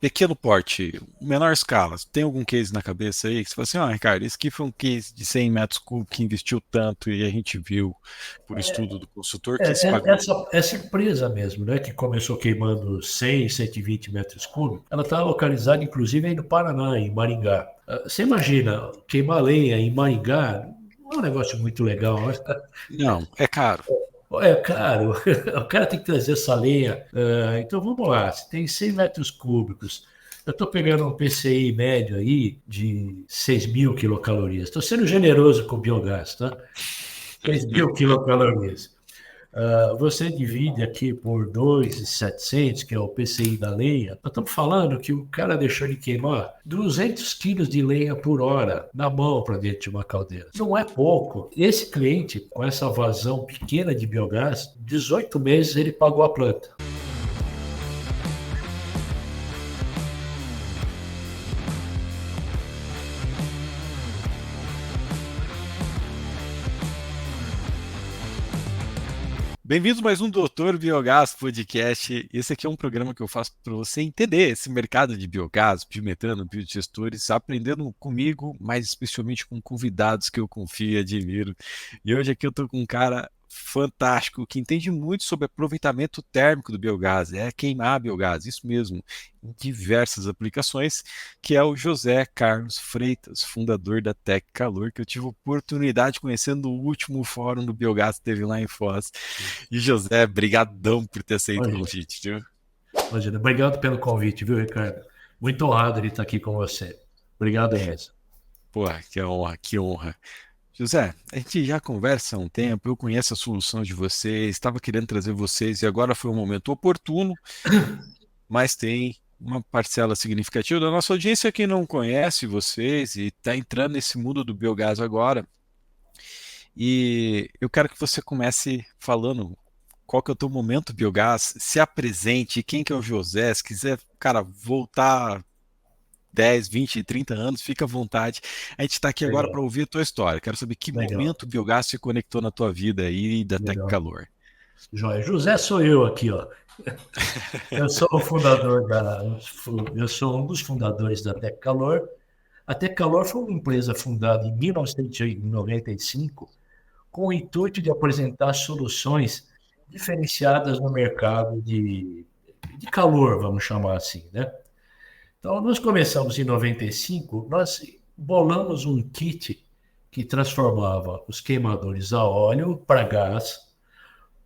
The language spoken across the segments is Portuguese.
pequeno porte, menor escala. Tem algum case na cabeça aí que você fala assim, ó, Ricardo, esse aqui foi um case de 100 metros cúbicos que investiu tanto e a gente viu por estudo do consultor que se pagou. Essa empresa mesmo, né, que começou queimando 100, 120 metros cúbicos, ela está localizada, inclusive, aí no Paraná, em Maringá. Você imagina, queimar lenha em Maringá não é um negócio muito legal, né? Não, é caro. É caro, o cara tem que trazer essa lenha. Então vamos lá, se tem 100 metros cúbicos, eu estou pegando um PCI médio aí de 6 mil quilocalorias. Estou sendo generoso com o biogás, tá? 6 mil quilocalorias. Você divide aqui por 2.700, que é o PCI da lenha. Nós estamos falando que o cara deixou de queimar 200 quilos de lenha por hora na mão para dentro de uma caldeira. Não é pouco. Esse cliente, com essa vazão pequena de biogás, 18 meses ele pagou a planta. Bem-vindos a mais um Doutor Biogás Podcast. Esse aqui é um programa que eu faço para você entender esse mercado de biogás, biometano, biodigestores, aprendendo comigo, mais especialmente com convidados que eu confio e admiro. E hoje aqui eu estou com um cara fantástico que entende muito sobre aproveitamento térmico do biogás, é queimar biogás, isso mesmo, em diversas aplicações, que é o José Carlos Freitas, fundador da Tec Calor, que eu tive a oportunidade de conhecer no último fórum do biogás que teve lá em Foz. E José, brigadão por ter aceito o Imagina, convite, viu? imagina. Obrigado pelo convite, viu, Ricardo? Muito honrado de estar aqui com você. Obrigado mesmo. Porra, que honra, que honra. José, a gente já conversa há um tempo, eu conheço a solução de vocês, estava querendo trazer vocês e agora foi o momento oportuno, mas tem uma parcela significativa da nossa audiência que não conhece vocês e está entrando nesse mundo do biogás agora. E eu quero que você comece falando qual que é o teu momento biogás, se apresente, quem que é o José, se quiser, cara, voltar 10, 20, 30 anos, fica à vontade. A gente está aqui agora para Legal, ouvir a tua história. Quero saber que legal, momento o biogás se conectou na tua vida aí da Tec legal. Calor. Joia. José sou eu aqui, ó. Eu sou o fundador da, eu sou um dos fundadores da Teccalor. A Teccalor foi uma empresa fundada em 1995 com o intuito de apresentar soluções diferenciadas no mercado de calor, vamos chamar assim, né? Então, nós começamos em 95, nós bolamos um kit que transformava os queimadores a óleo para gás,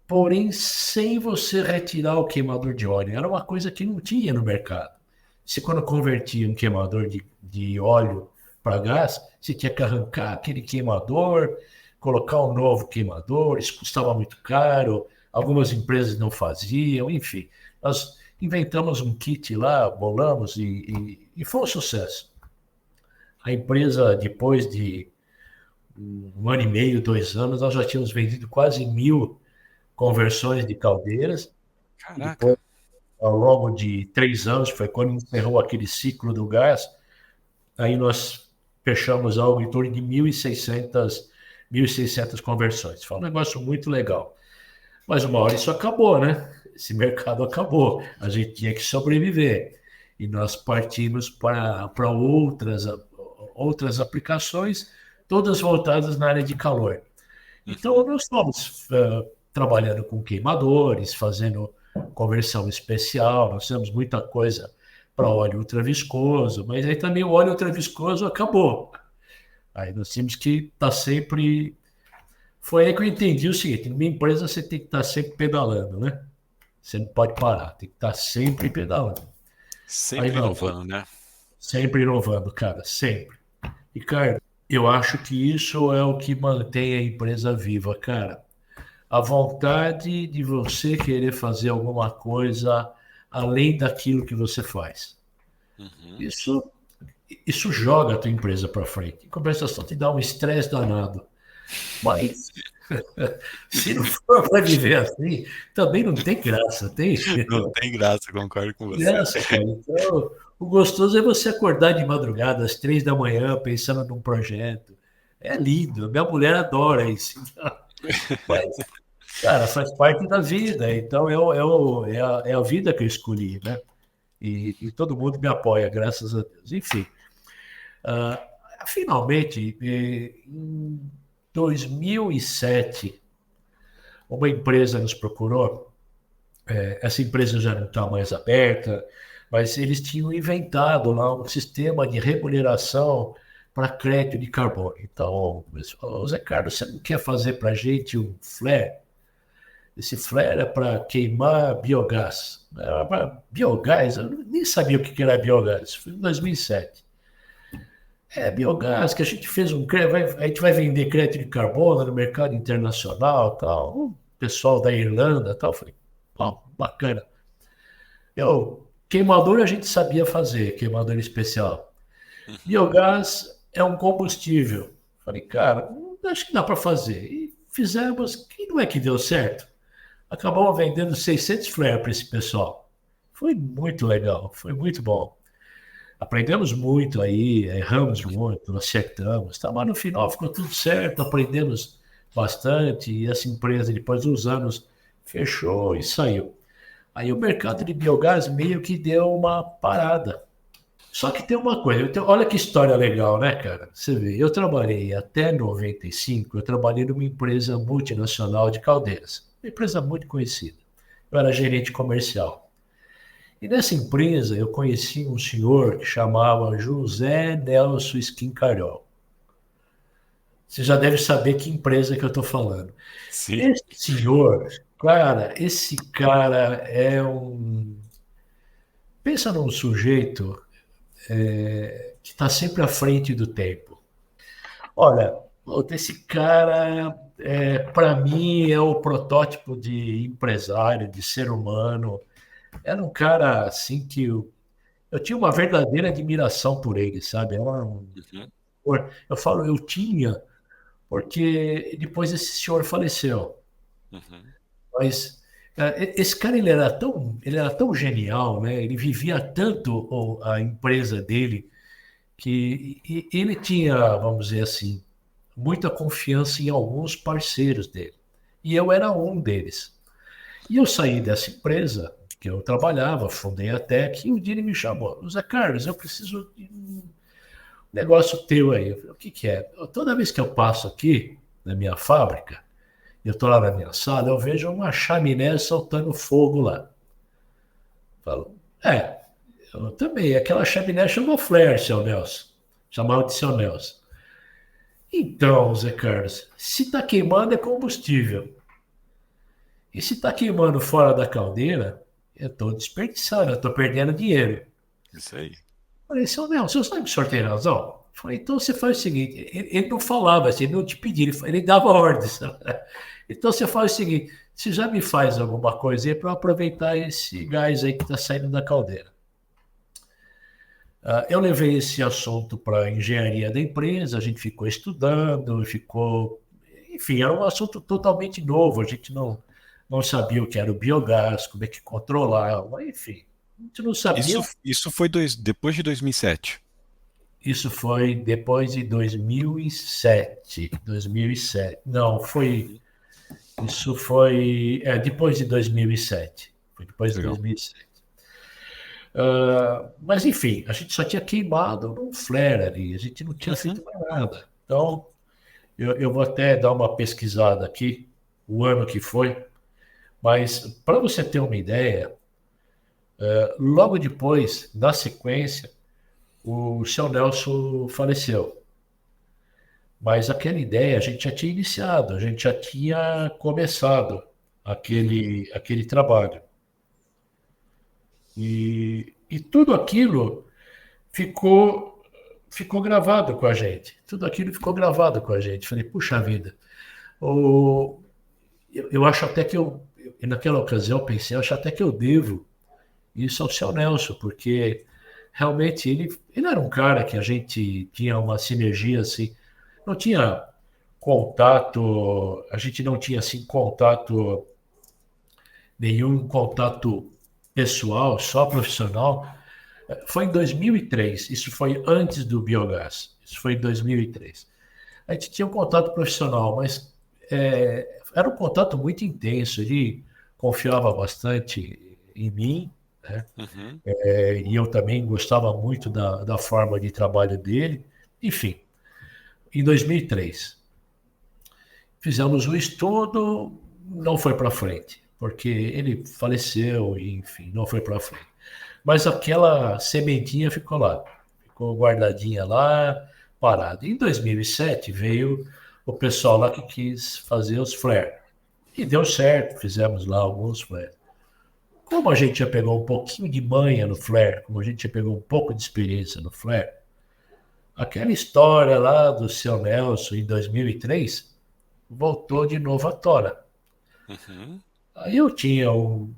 porém sem você retirar o queimador de óleo. Era uma coisa que não tinha no mercado. Você, quando convertia um queimador de óleo para gás, você tinha que arrancar aquele queimador, colocar um novo queimador, isso custava muito caro, algumas empresas não faziam, enfim. Nós inventamos um kit lá, bolamos e foi um sucesso. A empresa, depois de um ano e meio, 2 anos, nós já tínhamos vendido quase 1.000 conversões de caldeiras. E depois, Caraca, ao longo de 3 anos, foi quando encerrou aquele ciclo do gás, aí nós fechamos algo em torno de 1.600 conversões. Foi um negócio muito legal. Mas uma hora isso acabou, né? Esse mercado acabou. A gente tinha que sobreviver. E nós partimos para outras aplicações, todas voltadas na área de calor. Então, uhum, nós estamos trabalhando com queimadores, fazendo conversão especial, nós temos muita coisa para óleo ultraviscoso, mas aí também o óleo ultraviscoso acabou. Aí nós temos que estar sempre. Foi aí que eu entendi o seguinte: numa empresa você tem que estar sempre pedalando, né? Você não pode parar, tem que estar sempre pedalando. Aí sempre nós inovando, né? sempre inovando, cara, sempre. E, cara, eu acho que isso é o que mantém a empresa viva, cara. A vontade de você querer fazer alguma coisa além daquilo que você faz. Uhum. Isso, isso joga a tua empresa para frente. Em compensação, te dá um estresse danado. Mas se não for para viver assim, também não tem graça, tem? Não tem graça, concordo com você. Graça, cara. Então, o gostoso é você acordar de madrugada, às 3 da manhã, pensando num projeto. É lindo. Minha mulher adora isso. Mas, cara, faz parte da vida. Então, é a vida que eu escolhi, né? e todo mundo me apoia, graças a Deus. Enfim, finalmente, em 2007, uma empresa nos procurou. Essa empresa já não está mais aberta, mas eles tinham inventado lá um sistema de remuneração para crédito de carbono. Então, Zé Carlos, você não quer fazer para a gente um flare? Esse flare é para queimar biogás. Biogás? Eu nem sabia o que era biogás. Isso foi em 2007. Biogás, que a gente fez a gente vai vender crédito de carbono no mercado internacional, tal. O pessoal da Irlanda, tal. Eu falei, bacana. Queimador a gente sabia fazer, queimador especial. Biogás é um combustível. Falei, cara, acho que dá para fazer. E fizemos, e não é que deu certo. Acabamos vendendo 600 flares para esse pessoal. Foi muito legal, foi muito bom. Aprendemos muito aí, erramos muito, acertamos, tá? Mas no final ficou tudo certo, aprendemos bastante e essa empresa, depois de uns anos, fechou e saiu. Aí o mercado de biogás meio que deu uma parada. Só que tem uma coisa, olha que história legal, né, cara? Você vê, eu trabalhei até 95, eu trabalhei numa empresa multinacional de caldeiras, uma empresa muito conhecida. Eu era gerente comercial. E nessa empresa eu conheci um senhor que chamava José Nelson Schincariol. Você já deve saber que empresa que eu estou falando. Sim. Esse senhor, cara, esse cara é Pensa num sujeito que está sempre à frente do tempo. Olha, esse cara, para mim, é o protótipo de empresário, de ser humano. Era um cara assim que eu tinha uma verdadeira admiração por ele, sabe? Uhum. Eu falo, eu tinha, porque depois esse senhor faleceu. Uhum. Mas esse cara ele era tão genial, né? Ele vivia tanto a empresa dele que ele tinha, vamos dizer assim, muita confiança em alguns parceiros dele. E eu era um deles. E eu saí dessa empresa que eu trabalhava, fundei a Tec, e um dia ele me chamou, Zé Carlos, eu preciso de um negócio teu aí. Eu falei, o que que é? Toda vez que eu passo aqui na minha fábrica, eu estou lá na minha sala, eu vejo uma chaminé soltando fogo lá. Falo, eu também. Aquela chaminé chama flare, seu Nelson. Chamava de seu Nelson. Então, Zé Carlos, se está queimando é combustível. E se está queimando fora da caldeira, eu estou desperdiçando, eu estou perdendo dinheiro. Isso aí. Falei, seu Nelson, você sabe que o senhor tem razão? Falei, então você faz o seguinte, ele não falava assim, ele não te pedia, ele dava ordens. Então você faz o seguinte, você já me faz alguma coisa aí para aproveitar esse gás aí que está saindo da caldeira. Eu levei esse assunto para a engenharia da empresa, a gente ficou estudando, enfim, era um assunto totalmente novo, a gente não sabia o que era o biogás, como é que controlava, enfim, a gente não sabia. Isso foi depois de 2007. Isso foi depois de 2007. 2007. Não, foi. Isso foi. Depois de 2007. Foi depois de Legal. 2007. Mas, enfim, a gente só tinha queimado num flare ali. A gente não tinha feito mais nada. Então, eu vou até dar uma pesquisada aqui, o ano que foi. Mas, para você ter uma ideia, logo depois, na sequência, o seu Nelson faleceu. Mas aquela ideia a gente já tinha iniciado, a gente já tinha começado aquele trabalho. E tudo aquilo ficou gravado com a gente. Tudo aquilo ficou gravado com a gente. Falei, puxa vida. Eu acho até que naquela ocasião, eu pensei, eu acho até que eu devo isso ao seu Nelson, porque realmente ele era um cara que a gente tinha uma sinergia assim, não tinha contato, a gente não tinha assim nenhum contato pessoal, só profissional. Foi em 2003, isso foi antes do biogás, isso foi em 2003. A gente tinha um contato profissional, mas era um contato muito intenso, ele confiava bastante em mim, né? Uhum. E eu também gostava muito da forma de trabalho dele. Enfim, em 2003, fizemos o estudo, não foi para frente, porque ele faleceu, e, enfim, não foi para frente. Mas aquela sementinha ficou lá, ficou guardadinha lá, parada. Em 2007 veio o pessoal lá que quis fazer os flare. E deu certo, fizemos lá alguns flare. Como a gente já pegou um pouquinho de manha no flare, como a gente já pegou um pouco de experiência no flare, aquela história lá do seu Nelson em 2003 voltou de novo à tona. Uhum. Aí eu tinha um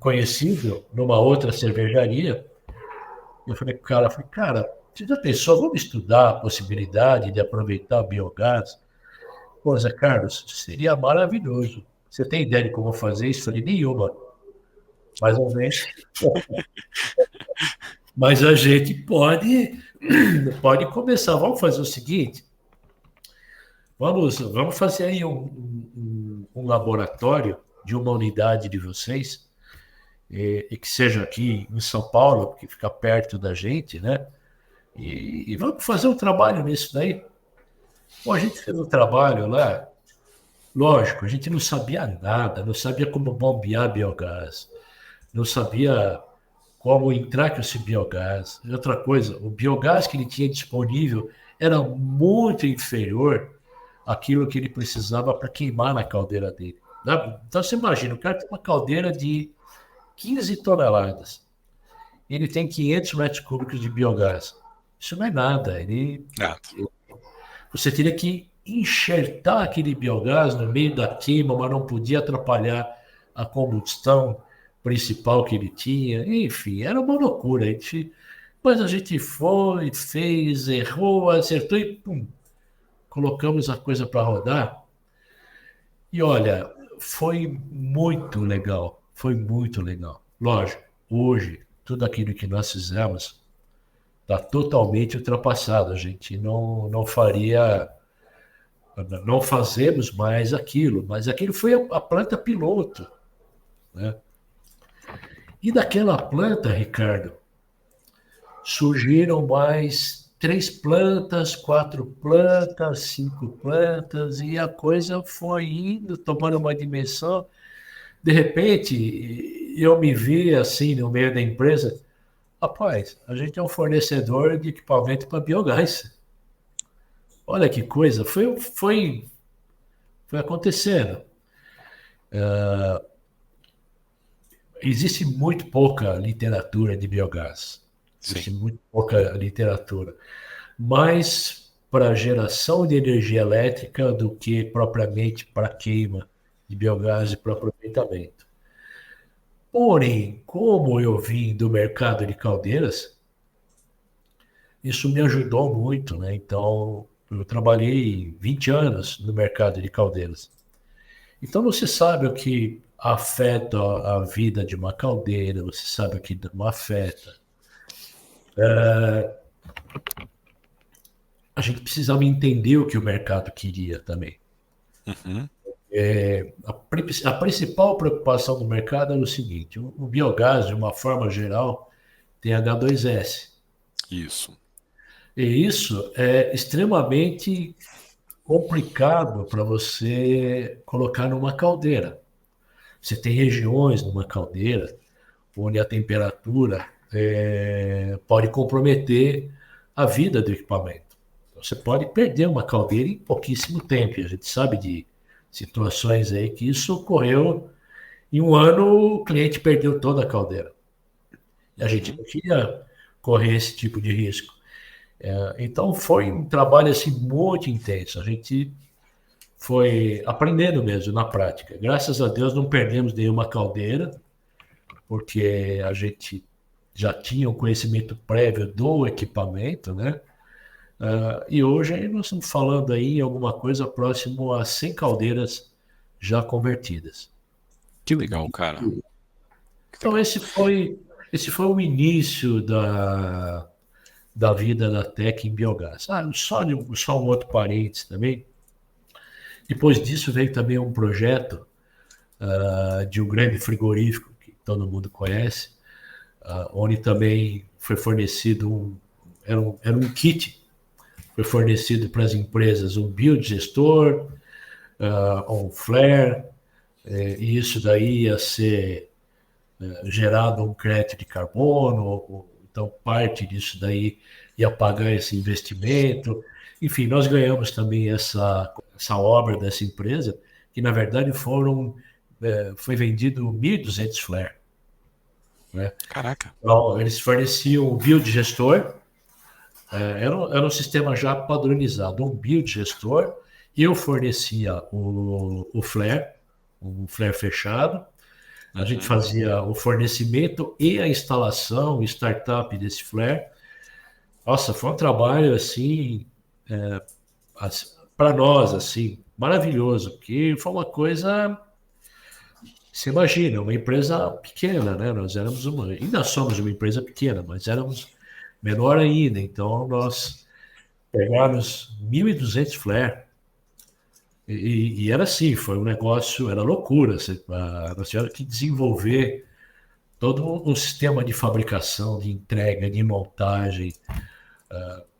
conhecido numa outra cervejaria. Eu falei, cara, você já pensou, vamos estudar a possibilidade de aproveitar o biogás? Pô, Zé Carlos, seria maravilhoso. Você tem ideia de como fazer isso? Eu falei, nenhuma. Mas a gente, mas a gente pode começar. Vamos fazer o seguinte, vamos fazer aí um laboratório de uma unidade de vocês, e que seja aqui em São Paulo, que fica perto da gente, né? E vamos fazer um trabalho nisso daí. Bom, a gente fez um trabalho lá, lógico, a gente não sabia nada, não sabia como bombear biogás, não sabia como entrar com esse biogás. E outra coisa, o biogás que ele tinha disponível era muito inferior àquilo que ele precisava para queimar na caldeira dele. Né? Então você imagina, o cara tem uma caldeira de 15 toneladas, ele tem 500 metros cúbicos de biogás. Isso não é nada. Ah, Você teria que enxertar aquele biogás no meio da queima, mas não podia atrapalhar a combustão principal que ele tinha. Enfim, era uma loucura. Mas a gente foi, fez, errou, acertou e pum, colocamos a coisa para rodar. E olha, foi muito legal. Foi muito legal. Lógico, hoje, tudo aquilo que nós fizemos está totalmente ultrapassado. A gente não faria. Não fazemos mais aquilo, mas aquilo foi a planta piloto, né? E daquela planta, Ricardo, surgiram mais 3 plantas, 4 plantas, 5 plantas, e a coisa foi indo, tomando uma dimensão. De repente, eu me vi assim no meio da empresa, rapaz, a gente é um fornecedor de equipamento para biogás. Olha que coisa, foi acontecendo. Existe muito pouca literatura de biogás. sim. Existe muito pouca literatura. Mais para geração de energia elétrica do que propriamente para queima de biogás e para aproveitamento. Porém, como eu vim do mercado de caldeiras, isso me ajudou muito, né? Então, eu trabalhei 20 anos no mercado de caldeiras. Então você sabe o que afeta a vida de uma caldeira, você sabe o que não afeta. A gente precisava entender o que o mercado queria também. Uhum. A principal preocupação do mercado era o seguinte: o biogás, de uma forma geral, tem H2S. Isso. E isso é extremamente complicado para você colocar numa caldeira. Você tem regiões numa caldeira onde a temperatura pode comprometer a vida do equipamento. Então, você pode perder uma caldeira em pouquíssimo tempo. E a gente sabe de situações aí que isso ocorreu em um ano, o cliente perdeu toda a caldeira. E a gente Uhum. não queria correr esse tipo de risco. Então foi um trabalho assim muito intenso. A gente foi aprendendo mesmo na prática. Graças a Deus não perdemos nenhuma caldeira, porque a gente já tinha um conhecimento prévio do equipamento, né? E hoje nós estamos falando aí em alguma coisa próximo a 100 caldeiras já convertidas. Que legal, cara. Que Então legal. esse foi o início da vida da Tec em biogás. Só um outro parênteses também. Depois disso veio também um projeto de um grande frigorífico que todo mundo conhece, onde também foi fornecido era um kit, foi fornecido para as empresas um biodigestor, um flare, e isso daí ia ser gerado um crédito de carbono, então parte disso daí ia pagar esse investimento. Enfim, nós ganhamos também essa obra dessa empresa, que na verdade foi vendido 1.200 flare. Né? Caraca. Então, eles forneciam um biodigestor, era um sistema já padronizado, um biodigestor, e eu fornecia o flare, um flare fechado. A gente fazia o fornecimento e a instalação, o startup desse flare. Nossa, foi um trabalho assim, para nós, assim, maravilhoso, porque foi uma coisa, você imagina, uma empresa pequena, né? Nós ainda somos uma empresa pequena, mas éramos menor ainda. Então, nós pegamos 1.200 flare. E era assim, foi um negócio, era loucura. Nós tivemos que desenvolver todo um sistema de fabricação, de entrega, de montagem,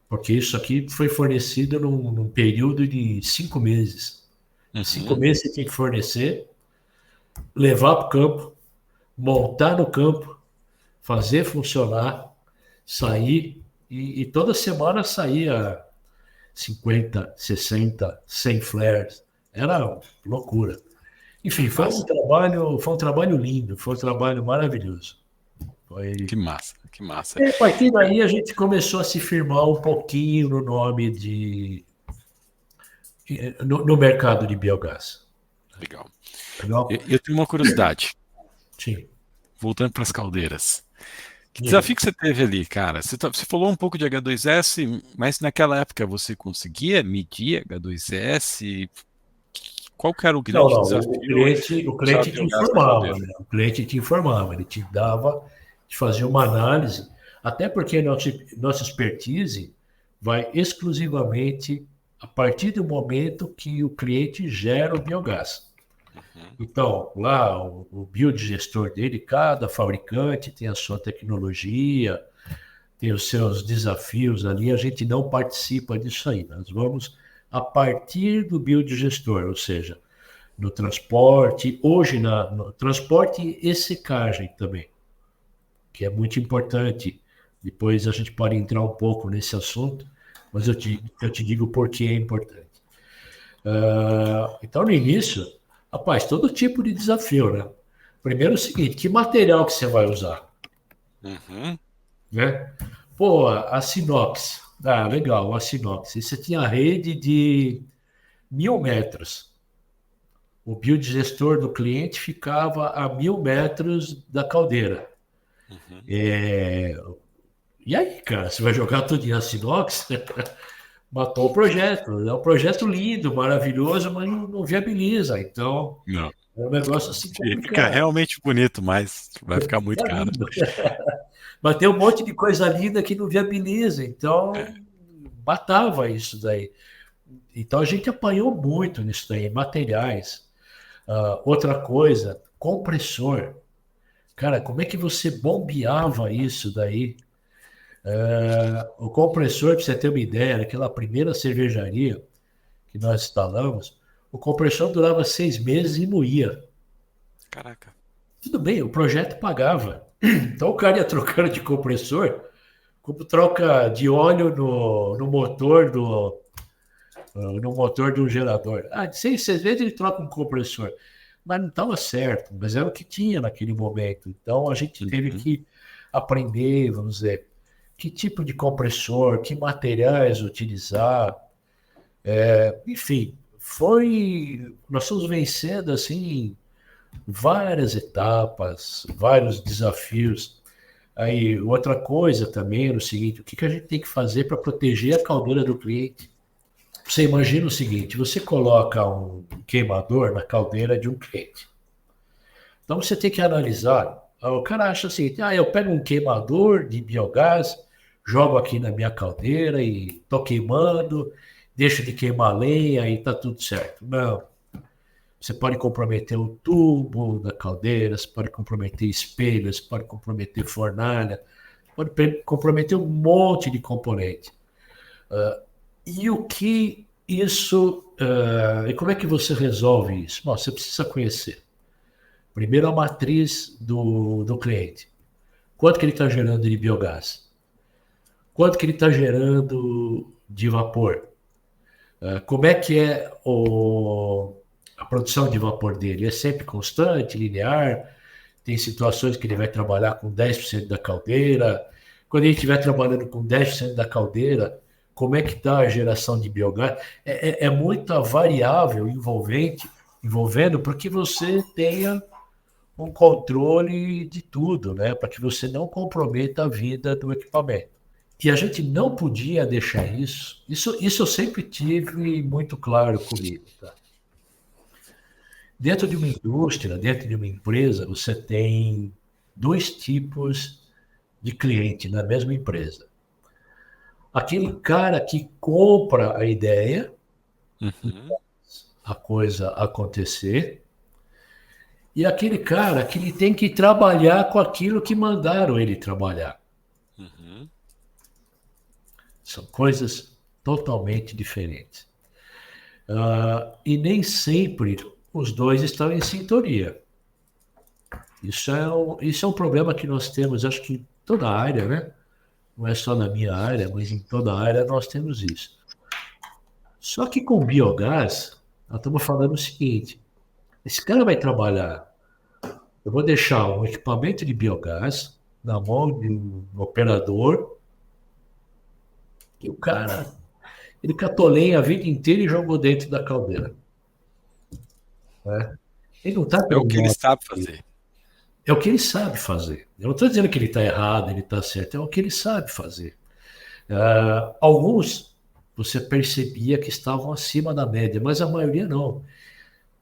porque isso aqui foi fornecido num período de 5 meses. 5 meses você tinha que fornecer, levar para o campo, montar no campo, fazer funcionar, sair, e toda semana saía 50, 60, 100 flares. Era loucura. Enfim, foi um trabalho lindo, foi um trabalho maravilhoso. Que massa, que massa. E a partir daí a gente começou a se firmar um pouquinho no nome no mercado de biogás. Legal. Legal? Eu tenho uma curiosidade. Sim. Voltando para as caldeiras. Que desafio que você teve ali, cara? Você falou um pouco de H2S, mas naquela época você conseguia medir H2S? Qual que era o Não, grande não. desafio O de usar cliente te biogás na informava, caldeira? né? O cliente te informava, ele te dava, te fazia uma análise, até porque nossa expertise vai exclusivamente a partir do momento que o cliente gera o biogás. Então, lá, o biodigestor dele, cada fabricante tem a sua tecnologia, tem os seus desafios ali, a gente não participa disso aí. Nós vamos a partir do biodigestor, ou seja, no transporte, hoje no transporte e secagem também, que é muito importante. Depois a gente pode entrar um pouco nesse assunto, mas eu te digo por que é importante. Então, no início, rapaz, todo tipo de desafio, né? Primeiro é o seguinte, que material que você vai usar? Né? Pô, a Sinox. Ah, legal, a Sinox. E você tinha a rede de 1.000 metros. O biodigestor do cliente ficava a 1.000 metros da caldeira. E aí, cara, você vai jogar tudo em Sinox? Matou o projeto. É um projeto lindo, maravilhoso, mas não viabiliza. Então, Não. é um negócio assim Fica complicado. realmente bonito, mas vai ficar muito É caro. lindo. Mas tem um monte de coisa linda que não viabiliza. Então, matava isso daí. Então, a gente apanhou muito nisso daí, materiais. Outra coisa, compressor. Cara, como é que você bombeava isso daí? O compressor, para você ter uma ideia, naquela primeira cervejaria que nós instalamos, o compressor durava 6 meses e moía. Caraca. Tudo bem, o projeto pagava. Então o cara ia trocando de compressor, como troca de óleo no motor do gerador. De 6 vezes ele troca um compressor. Mas não estava certo, mas era o que tinha naquele momento. Então a gente teve que aprender, vamos dizer, que tipo de compressor, que materiais utilizar. Enfim, nós fomos vencendo assim várias etapas, vários desafios. Aí, outra coisa também é o seguinte, o que a gente tem que fazer para proteger a caldeira do cliente? Você imagina o seguinte, você coloca um queimador na caldeira de um cliente. Então, você tem que analisar. O cara acha assim, eu pego um queimador de biogás, jogo aqui na minha caldeira e estou queimando, deixo de queimar lenha e está tudo certo. Não. Você pode comprometer o tubo da caldeira, você pode comprometer espelhos, você pode comprometer fornalha, pode comprometer um monte de componente. E o que isso. E como é que você resolve isso? Bom, você precisa conhecer. Primeiro, a matriz do cliente. Quanto que ele está gerando de biogás? Quanto que ele está gerando de vapor? Como é que é a produção de vapor dele? É sempre constante, linear? Tem situações que ele vai trabalhar com 10% da caldeira. Quando ele estiver trabalhando com 10% da caldeira, como é que está a geração de biogás? É muita variável envolvendo para que você tenha um controle de tudo, né? Para que você não comprometa a vida do equipamento. E a gente não podia deixar isso eu sempre tive muito claro comigo. Tá? Dentro de uma indústria, dentro de uma empresa, você tem dois tipos de cliente na mesma empresa. Aquele cara que compra a ideia, a coisa acontecer, e aquele cara que ele tem que trabalhar com aquilo que mandaram ele trabalhar. São coisas totalmente diferentes. E nem sempre os dois estão em sintonia. Isso é um problema que nós temos, acho que em toda a área, né? Não é só na minha área, mas em toda a área nós temos isso. Só que com biogás, nós estamos falando o seguinte: esse cara vai trabalhar, eu vou deixar um equipamento de biogás na mão de um operador, e o cara, ele catou lenha a vida inteira e jogou dentro da caldeira. Né? Ele não está É o que ele treinado. sabe fazer. É o que ele sabe fazer. Eu não estou dizendo que ele está errado, ele está certo, é o que ele sabe fazer. Alguns você percebia que estavam acima da média, mas a maioria não.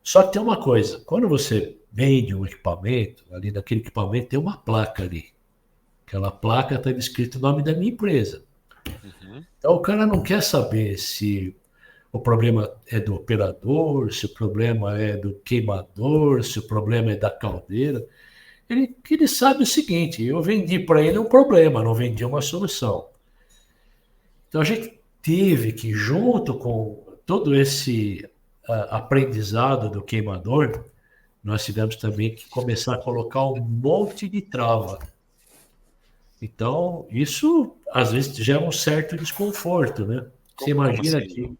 Só que tem uma coisa, quando você vende um equipamento, ali naquele equipamento tem uma placa ali. Aquela placa está escrito o nome da minha empresa. Então o cara não quer saber se o problema é do operador, se o problema é do queimador, se o problema é da caldeira. Ele sabe o seguinte: eu vendi para ele um problema, não vendi uma solução. Então a gente teve que, junto com todo esse aprendizado do queimador, nós tivemos também que começar a colocar um monte de trava. Então, isso às vezes gera um certo desconforto, né? Você imagina assim? que.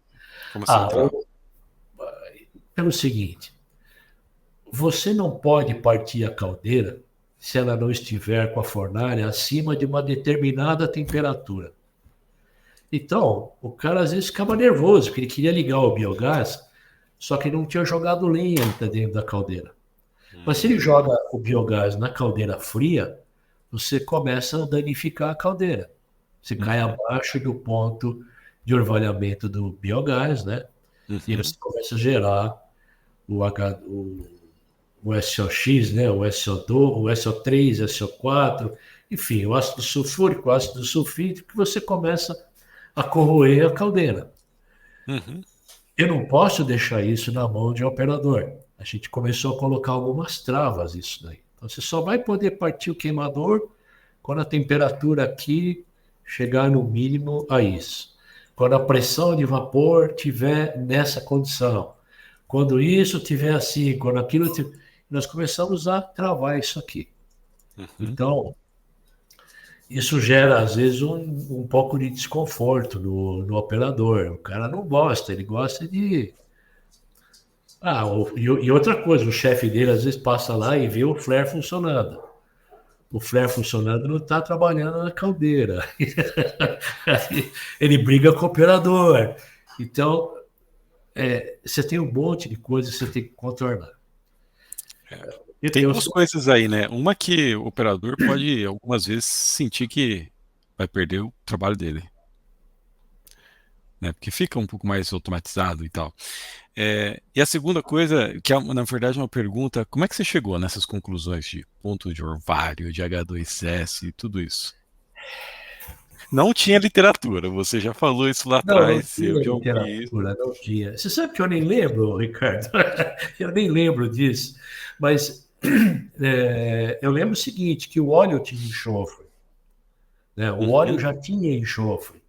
Como assim, trava? Pelo seguinte, você não pode partir a caldeira se ela não estiver com a fornalha acima de uma determinada temperatura. Então, o cara às vezes ficava nervoso, porque ele queria ligar o biogás, só que não tinha jogado lenha dentro da caldeira. Mas se ele joga o biogás na caldeira fria, você começa a danificar a caldeira. Você cai abaixo do ponto de orvalhamento do biogás, né? E você começa a gerar o SOX, né? O SO2, o SO3, SO4, enfim, o ácido sulfúrico, o ácido sulfídrico, que você começa a corroer a caldeira. Eu não posso deixar isso na mão de um operador. A gente começou a colocar algumas travas isso daí. Então você só vai poder partir o queimador quando a temperatura aqui chegar no mínimo a isso. Quando a pressão de vapor tiver nessa condição. Quando isso tiver assim, quando aquilo tiver... Nós começamos a travar isso aqui. Então, isso gera, às vezes, um pouco de desconforto no operador. O cara não gosta, ele gosta de... E outra coisa, o chefe dele, às vezes, passa lá e vê o flare funcionando. O flare funcionando não está trabalhando na caldeira. Ele briga com o operador. Então, você tem um monte de coisas que você tem que contornar. Tem duas coisas aí, né? Uma que o operador pode, algumas vezes, sentir que vai perder o trabalho dele. Né? Porque fica um pouco mais automatizado e tal. E a segunda coisa, que é, na verdade, uma pergunta: como é que você chegou nessas conclusões de ponto de orvalho, de H2S e tudo isso? Não tinha literatura, você já falou isso lá Não, não atrás, eu tinha já ouvi isso. literatura, não tinha. Você sabe que eu nem lembro, Ricardo? Eu nem lembro disso. Mas eu lembro o seguinte, que o óleo tinha enxofre, né? O óleo Uhum, já tinha enxofre.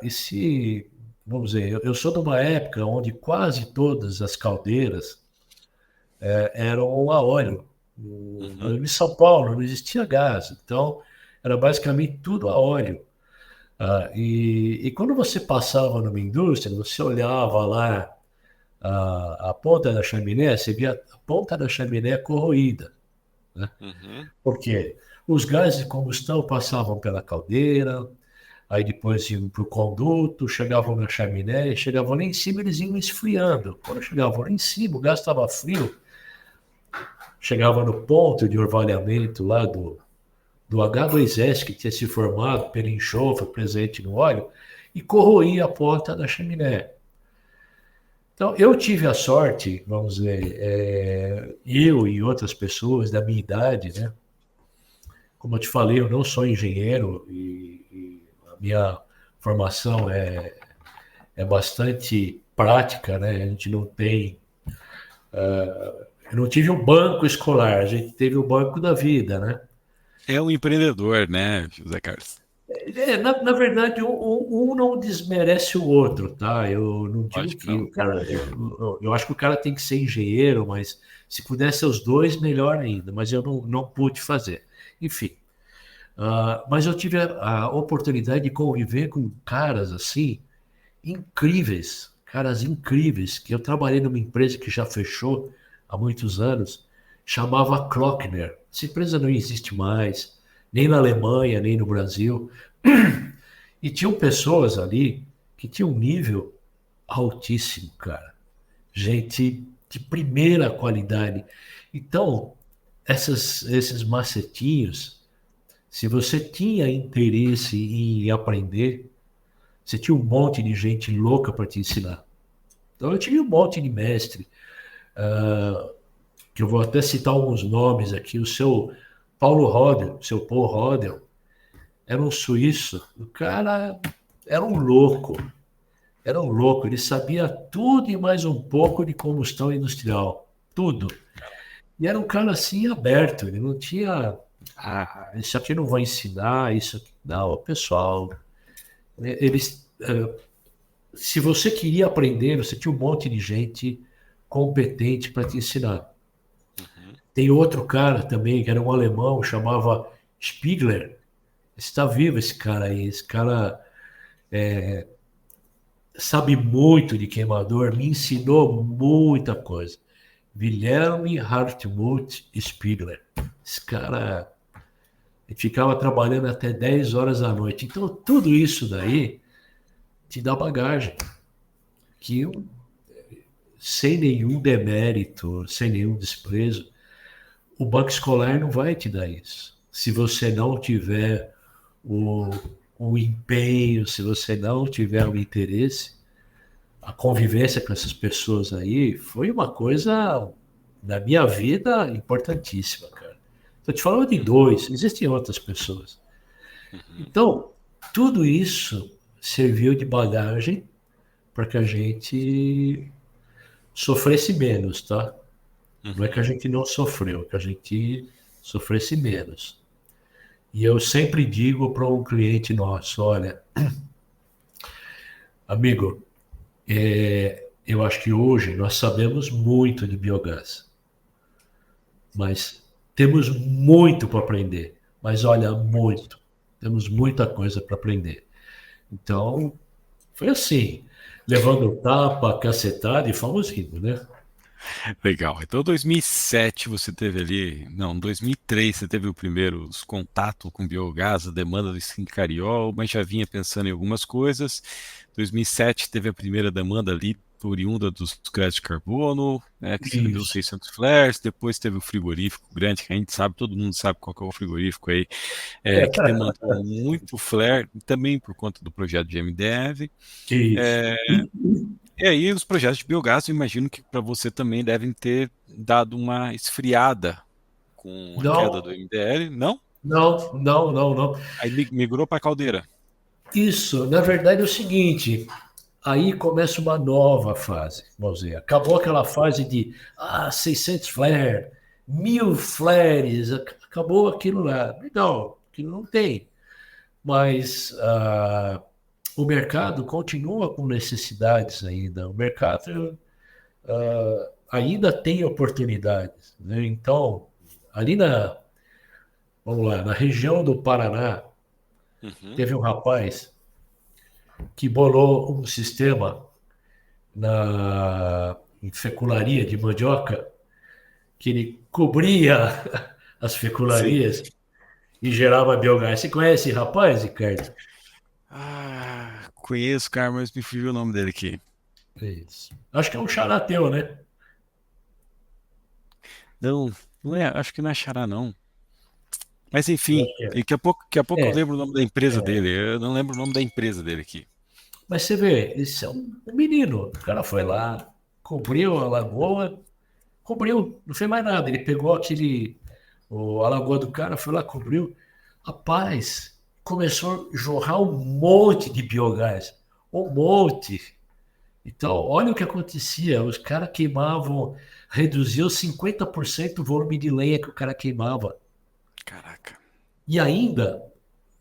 E se, vamos dizer, eu sou de uma época onde quase todas as caldeiras eram a óleo. uhum. Em São Paulo não existia gás, então era basicamente tudo a óleo. E quando você passava numa indústria, você olhava lá a ponta da chaminé, você via a ponta da chaminé corroída, né? Uhum. Por quê? Os gases de combustão passavam pela caldeira, aí depois iam para o conduto, chegavam na chaminé, chegavam lá em cima, eles iam esfriando. Quando chegavam lá em cima, o gás estava frio, chegava no ponto de orvalhamento lá do H2S que tinha se formado pelo enxofre presente no óleo e corroía a ponta da chaminé. Então, eu tive a sorte, vamos dizer, eu e outras pessoas da minha idade, né? Como eu te falei, eu não sou engenheiro e a minha formação é bastante prática, né? A gente não tem. Eu não tive um banco escolar, a gente teve o banco da vida, né? É um empreendedor, né, José Carlos? Na verdade, um não desmerece o outro, tá? Eu não digo Lógico que que não. o cara. Eu acho que o cara tem que ser engenheiro, mas se pudesse ser os dois, melhor ainda. Mas eu não pude fazer. Enfim. Mas eu tive a oportunidade de conviver com caras assim, incríveis, caras incríveis, que eu trabalhei numa empresa que já fechou há muitos anos, chamava Klockner. Essa empresa não existe mais, nem na Alemanha, nem no Brasil. E tinham pessoas ali que tinham um nível altíssimo, cara. Gente de primeira qualidade. Então, esses macetinhos, se você tinha interesse em aprender, você tinha um monte de gente louca para te ensinar. Então, eu tive um monte de mestre, que eu vou até citar alguns nomes aqui. O seu Paulo Rodel, o seu Paul Rodel, era um suíço. O cara era um louco. Era um louco, ele sabia tudo e mais um pouco de combustão industrial. Tudo. E era um cara assim aberto, ele não tinha. Isso aqui eu não vai ensinar, isso aqui. Não, pessoal. Eles, se você queria aprender, você tinha um monte de gente competente para te ensinar. Uhum. Tem outro cara também, que era um alemão, chamava Spiegler. Está vivo esse cara aí. Esse cara sabe muito de queimador, me ensinou muita coisa. Wilhelm Hartmut Spiegler. Esse cara ele ficava trabalhando até 10 horas da noite. Então, tudo isso daí te dá bagagem. Que sem nenhum demérito, sem nenhum desprezo, o banco escolar não vai te dar isso. Se você não tiver o, o empenho, se você não tiver o interesse, a convivência com essas pessoas aí foi uma coisa na minha vida importantíssima, cara. Estou te falando de Uhum. dois, existem outras pessoas. Uhum. Então, tudo isso serviu de bagagem para que a gente sofresse menos, tá? Não é que a Uhum. gente não sofreu, é que a gente sofresse menos. E eu sempre digo para um cliente nosso, olha, amigo, eu acho que hoje nós sabemos muito de biogás, mas temos muito para aprender. Mas olha, muito. Temos muita coisa para aprender. Então, foi assim, levando tapa, cacetada e fomos rindo, né? Legal. Então, 2007 você teve ali, não, 2003 você teve o primeiro contato com biogás, a demanda do Sincariol, mas já vinha pensando em algumas coisas. 2007 teve a primeira demanda ali oriunda dos créditos de carbono, né, que você deu Isso. 600 flares, depois teve o frigorífico grande, que a gente sabe, todo mundo sabe qual que é o frigorífico aí, que demandou muito flare, também por conta do projeto de MDF. Isso. E aí, os projetos de biogás, eu imagino que para você também devem ter dado uma esfriada com a queda do Não, MDL, não? Não, não, não, não. Aí migrou para caldeira. Isso, na verdade, é o seguinte. Aí começa uma nova fase, vamos dizer. Acabou aquela fase de 600 flares, 1000 flares, acabou aquilo lá. Não, aquilo não tem. Mas o mercado continua com necessidades ainda. O mercado ainda tem oportunidades, né? Então, ali vamos lá, na região do Paraná, Uhum. teve um rapaz que bolou um sistema em fecularia de mandioca, que ele cobria as Sim. fecularias e gerava biogás. Você conhece esse rapaz, Ricardo? Conheço, cara, mas me fugiu o nome dele aqui. Isso. Acho que é um xará teu, né? Não, não é, acho que não é Xará, não. Mas Eu enfim, acho que é. daqui a pouco eu É, lembro o nome da empresa é. dele. Eu não lembro o nome da empresa dele aqui. Mas você vê, esse é um menino. O cara foi lá, cobriu a lagoa, cobriu, não fez mais nada. Ele pegou a lagoa do cara, foi lá, cobriu. Rapaz, começou a jorrar um monte de biogás. Um monte. Então, olha o que acontecia. Os caras queimavam, reduziu 50% o volume de lenha que o cara queimava. Caraca. E ainda,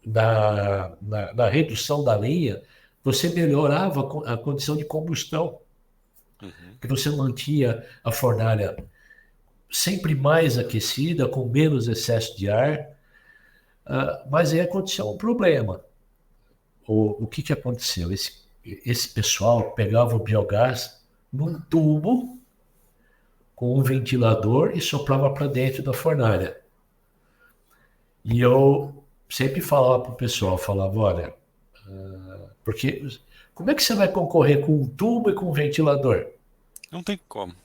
na redução da lenha, você melhorava a condição de combustão, Uhum. que você mantinha a fornalha sempre mais aquecida, com menos excesso de ar. Mas aí aconteceu um problema. O que aconteceu? Esse pessoal pegava o biogás num tubo com um ventilador e soprava para dentro da fornalha. E eu sempre falava para o pessoal, falava, olha, porque como é que você vai concorrer com um tubo e com um ventilador? Não tem como.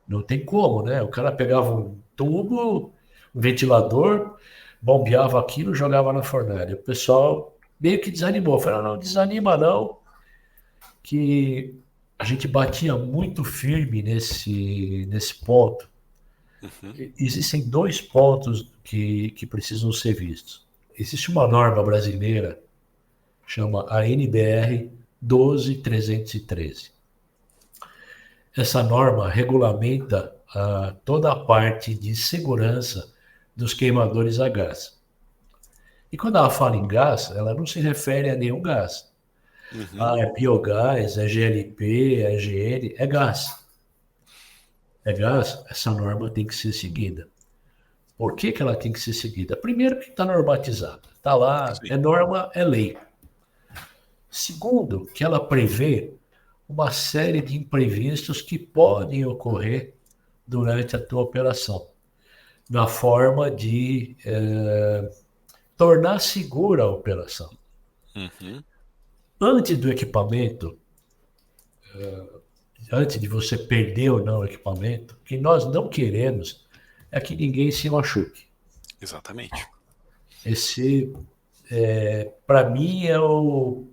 Não tem como, né? O cara pegava um tubo, um ventilador, bombeava aquilo, jogava na fornalha. O pessoal meio que desanimou. Falou, não, desanima não, que a gente batia muito firme nesse ponto. Uhum. Existem dois pontos que precisam ser vistos. Existe uma norma brasileira, chama a NBR 12313. Essa norma regulamenta toda a parte de segurança dos queimadores a gás. E quando ela fala em gás, ela não se refere a nenhum gás. Uhum. É biogás, é GLP, é GN, é gás. É gás, essa norma tem que ser seguida. Por que ela tem que ser seguida? Primeiro que está normatizada. Está lá, Sim. é norma, é lei. Segundo, que ela prevê uma série de imprevistos que podem ocorrer durante a tua operação, na forma de tornar segura a operação. Uhum. Antes do equipamento, antes de você perder ou não o equipamento, o que nós não queremos é que ninguém se machuque. Exatamente. Esse, para mim, é o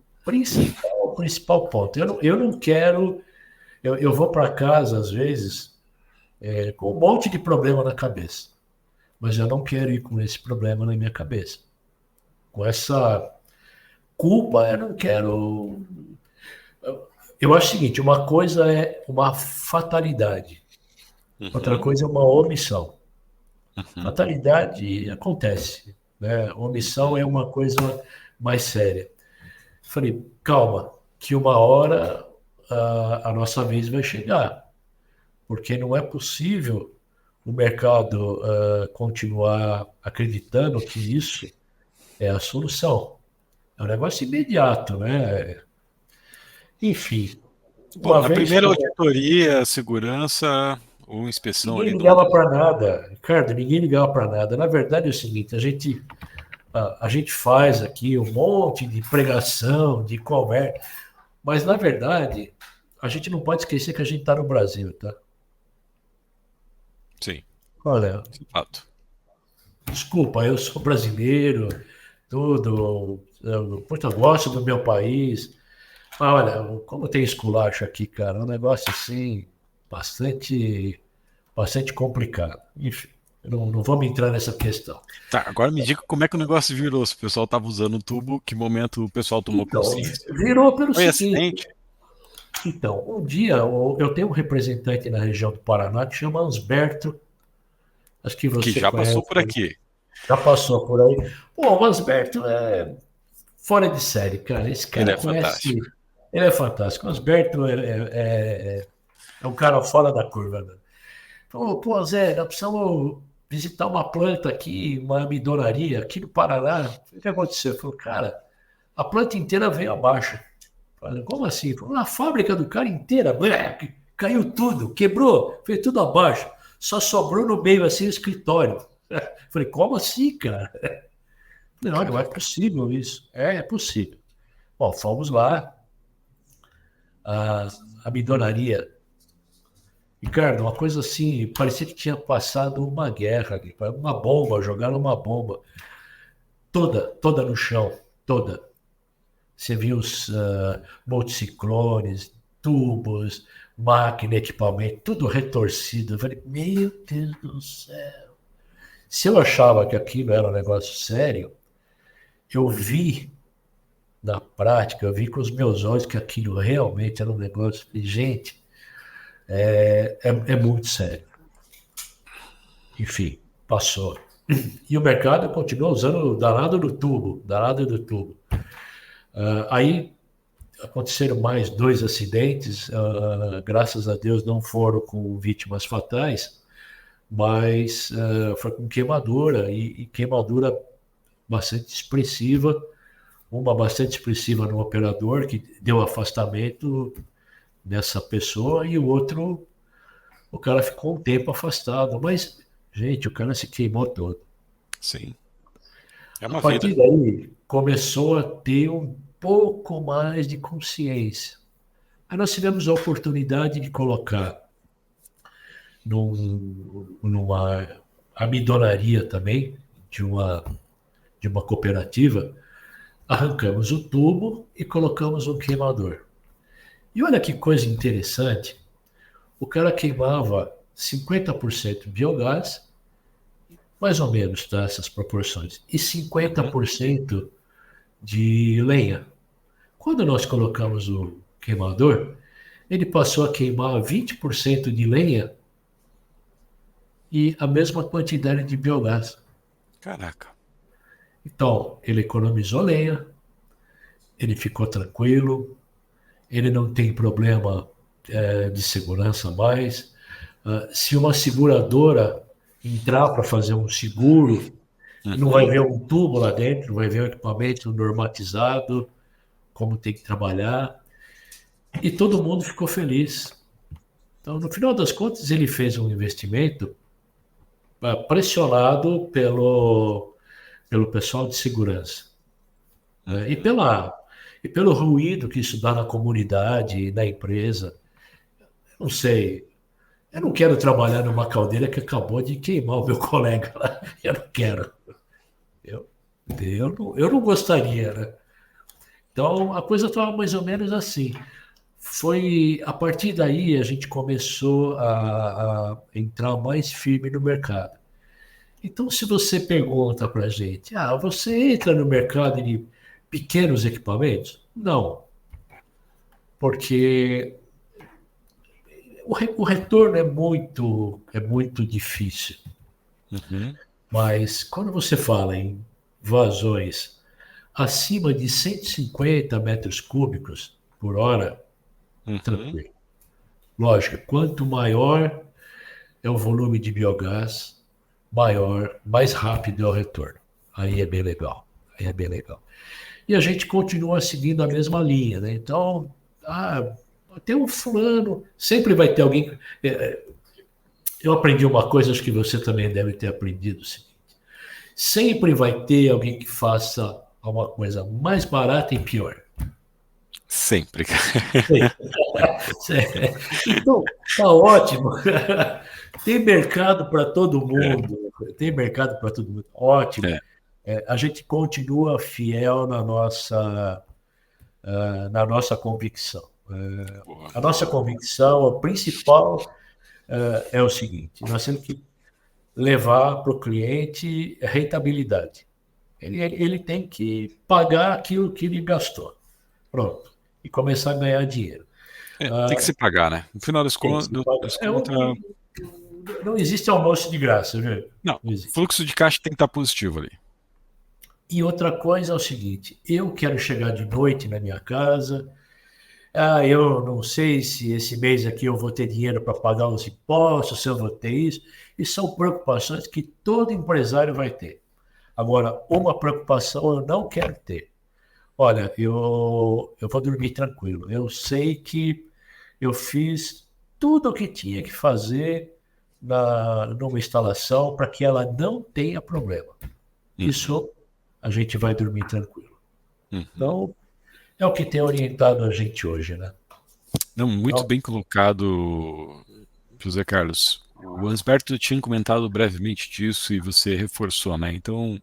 principal ponto. Eu não quero. Eu vou para casa, às vezes, com um monte de problema na cabeça, mas eu não quero ir com esse problema na minha cabeça. Com essa culpa, eu não quero. Eu acho o seguinte: uma coisa é uma fatalidade, outra Uhum. coisa é uma omissão. Uhum. Fatalidade acontece, né? Omissão é Uhum. uma coisa mais séria. Falei, calma, que uma hora a nossa vez vai chegar, porque não é possível o mercado continuar acreditando que isso é a solução. É um negócio imediato, né? Enfim, Bom, uma na vez primeira auditoria, segurança ou inspeção ninguém ali ligava para nada, Ricardo, ninguém ligava para nada. Na verdade é o seguinte, a gente faz aqui um monte de pregação, de conversa, mas na verdade a gente não pode esquecer que a gente está no Brasil, tá? Sim, Olha, de fato. desculpa, eu sou brasileiro, tudo, eu gosto do meu país, mas olha, como tem esculacho aqui, cara, é um negócio assim, bastante complicado. Enfim. Não vamos entrar nessa questão. Tá, agora me diga como é que o negócio virou. Se o pessoal estava usando o tubo, que momento o pessoal tomou Então, consciência? virou pelo Foi seguinte. acidente? Então, um dia eu tenho um representante na região do Paraná que chama Ansberto, acho que Que você já passou conhece, por aqui. já passou por aí. Pô, o Ansberto é fora de série, cara. Esse Ele cara é conhece. fantástico. Ele é fantástico. O Ansberto é um cara fora da curva, né? Falou, pô, Zé, nós precisamos visitar uma planta aqui, uma amidonaria aqui no Paraná. O que aconteceu? Falou, cara, a planta inteira veio abaixo. Falei, como assim? Falou, a fábrica do cara inteira, caiu tudo, quebrou, fez tudo abaixo. Só sobrou no meio assim o escritório. Falei, como assim, cara? Falei, não, não é Caraca. possível isso. É possível. Bom, fomos lá, a amidonaria. Ricardo, uma coisa assim, parecia que tinha passado uma guerra ali, uma bomba, jogaram uma bomba, toda no chão, toda. Você viu os multiciclones, tubos, máquina, equipamento, tudo retorcido. Eu falei, meu Deus do céu. Se eu achava que aquilo era um negócio sério, eu vi na prática, eu vi com os meus olhos que aquilo realmente era um negócio. Falei, gente, é muito sério. Enfim, passou. E o mercado continua usando o danado do tubo, danado do tubo. Aí aconteceram mais 2 acidentes, graças a Deus não foram com vítimas fatais, mas foi com queimadura, e queimadura bastante expressiva, uma bastante expressiva no operador, que deu afastamento nessa pessoa, e o outro, o cara ficou um tempo afastado, mas, gente, o cara se queimou todo. Sim. É A uma vida. partir daí, começou a ter um pouco mais de consciência. Aí nós tivemos a oportunidade de colocar numa amidonaria também, de uma cooperativa, arrancamos o tubo e colocamos um queimador. E olha que coisa interessante, o cara queimava 50% biogás, mais ou menos, tá, essas proporções, e Uhum. 50% de lenha. Quando nós colocamos o queimador, ele passou a queimar 20% de lenha e a mesma quantidade de biogás. Caraca. Então, ele economizou lenha, ele ficou tranquilo, ele não tem problema de segurança mais. Se uma seguradora entrar para fazer um seguro, não vai Uhum. ver um tubo lá dentro, vai ver o equipamento normatizado, como tem que trabalhar, e todo mundo ficou feliz. Então, no final das contas, ele fez um investimento pressionado pelo pessoal de segurança, né? E Uhum. pelo ruído que isso dá na comunidade e na empresa. Não sei, eu não quero trabalhar numa caldeira que acabou de queimar o meu colega lá. Eu não quero. Eu, eu não gostaria, né? Então, a coisa estava mais ou menos assim. Foi a partir daí a gente começou a entrar mais firme no mercado. Então, se você pergunta para a gente, você entra no mercado de pequenos equipamentos? Não, porque o retorno é muito difícil. Uhum. Mas quando você fala em vazões acima de 150 metros cúbicos por hora, Uhum. tranquilo. Lógico, quanto maior é o volume de biogás, maior, mais rápido é o retorno. Aí é bem legal. Aí é bem legal. E a gente continua seguindo a mesma linha, né? Então, tem um fulano, sempre vai ter alguém. Eu aprendi uma coisa, acho que você também deve ter aprendido. Sempre vai ter alguém que faça uma coisa mais barata e pior. Sempre. Sim. Então, tá ótimo. Tem mercado para todo É, mundo. Tem mercado para todo mundo. Ótimo. é. A gente continua fiel na nossa convicção. A nossa convicção, a principal, é o seguinte: nós temos que levar para o cliente rentabilidade. Ele tem que pagar aquilo que ele gastou. Pronto. E começar a ganhar dinheiro. Tem que se pagar, né? No final das Tem que se contas, pagar. Não existe almoço de graça, viu? não, Não o existe. fluxo de caixa tem que estar positivo ali. E outra coisa é o seguinte: eu quero chegar de noite na minha casa. Eu não sei se esse mês aqui eu vou ter dinheiro para pagar os impostos, se eu vou ter isso. E são preocupações que todo empresário vai ter. Agora, uma preocupação eu não quero ter. Olha, eu vou dormir tranquilo. Eu sei que eu fiz tudo o que tinha que fazer numa instalação para que ela não tenha problema. Uhum, Isso a gente vai dormir tranquilo. uhum. Então, é o que tem orientado a gente hoje, né? Não, muito Então, bem colocado, José Carlos. O Ansberto tinha comentado brevemente disso e você reforçou, né? Então,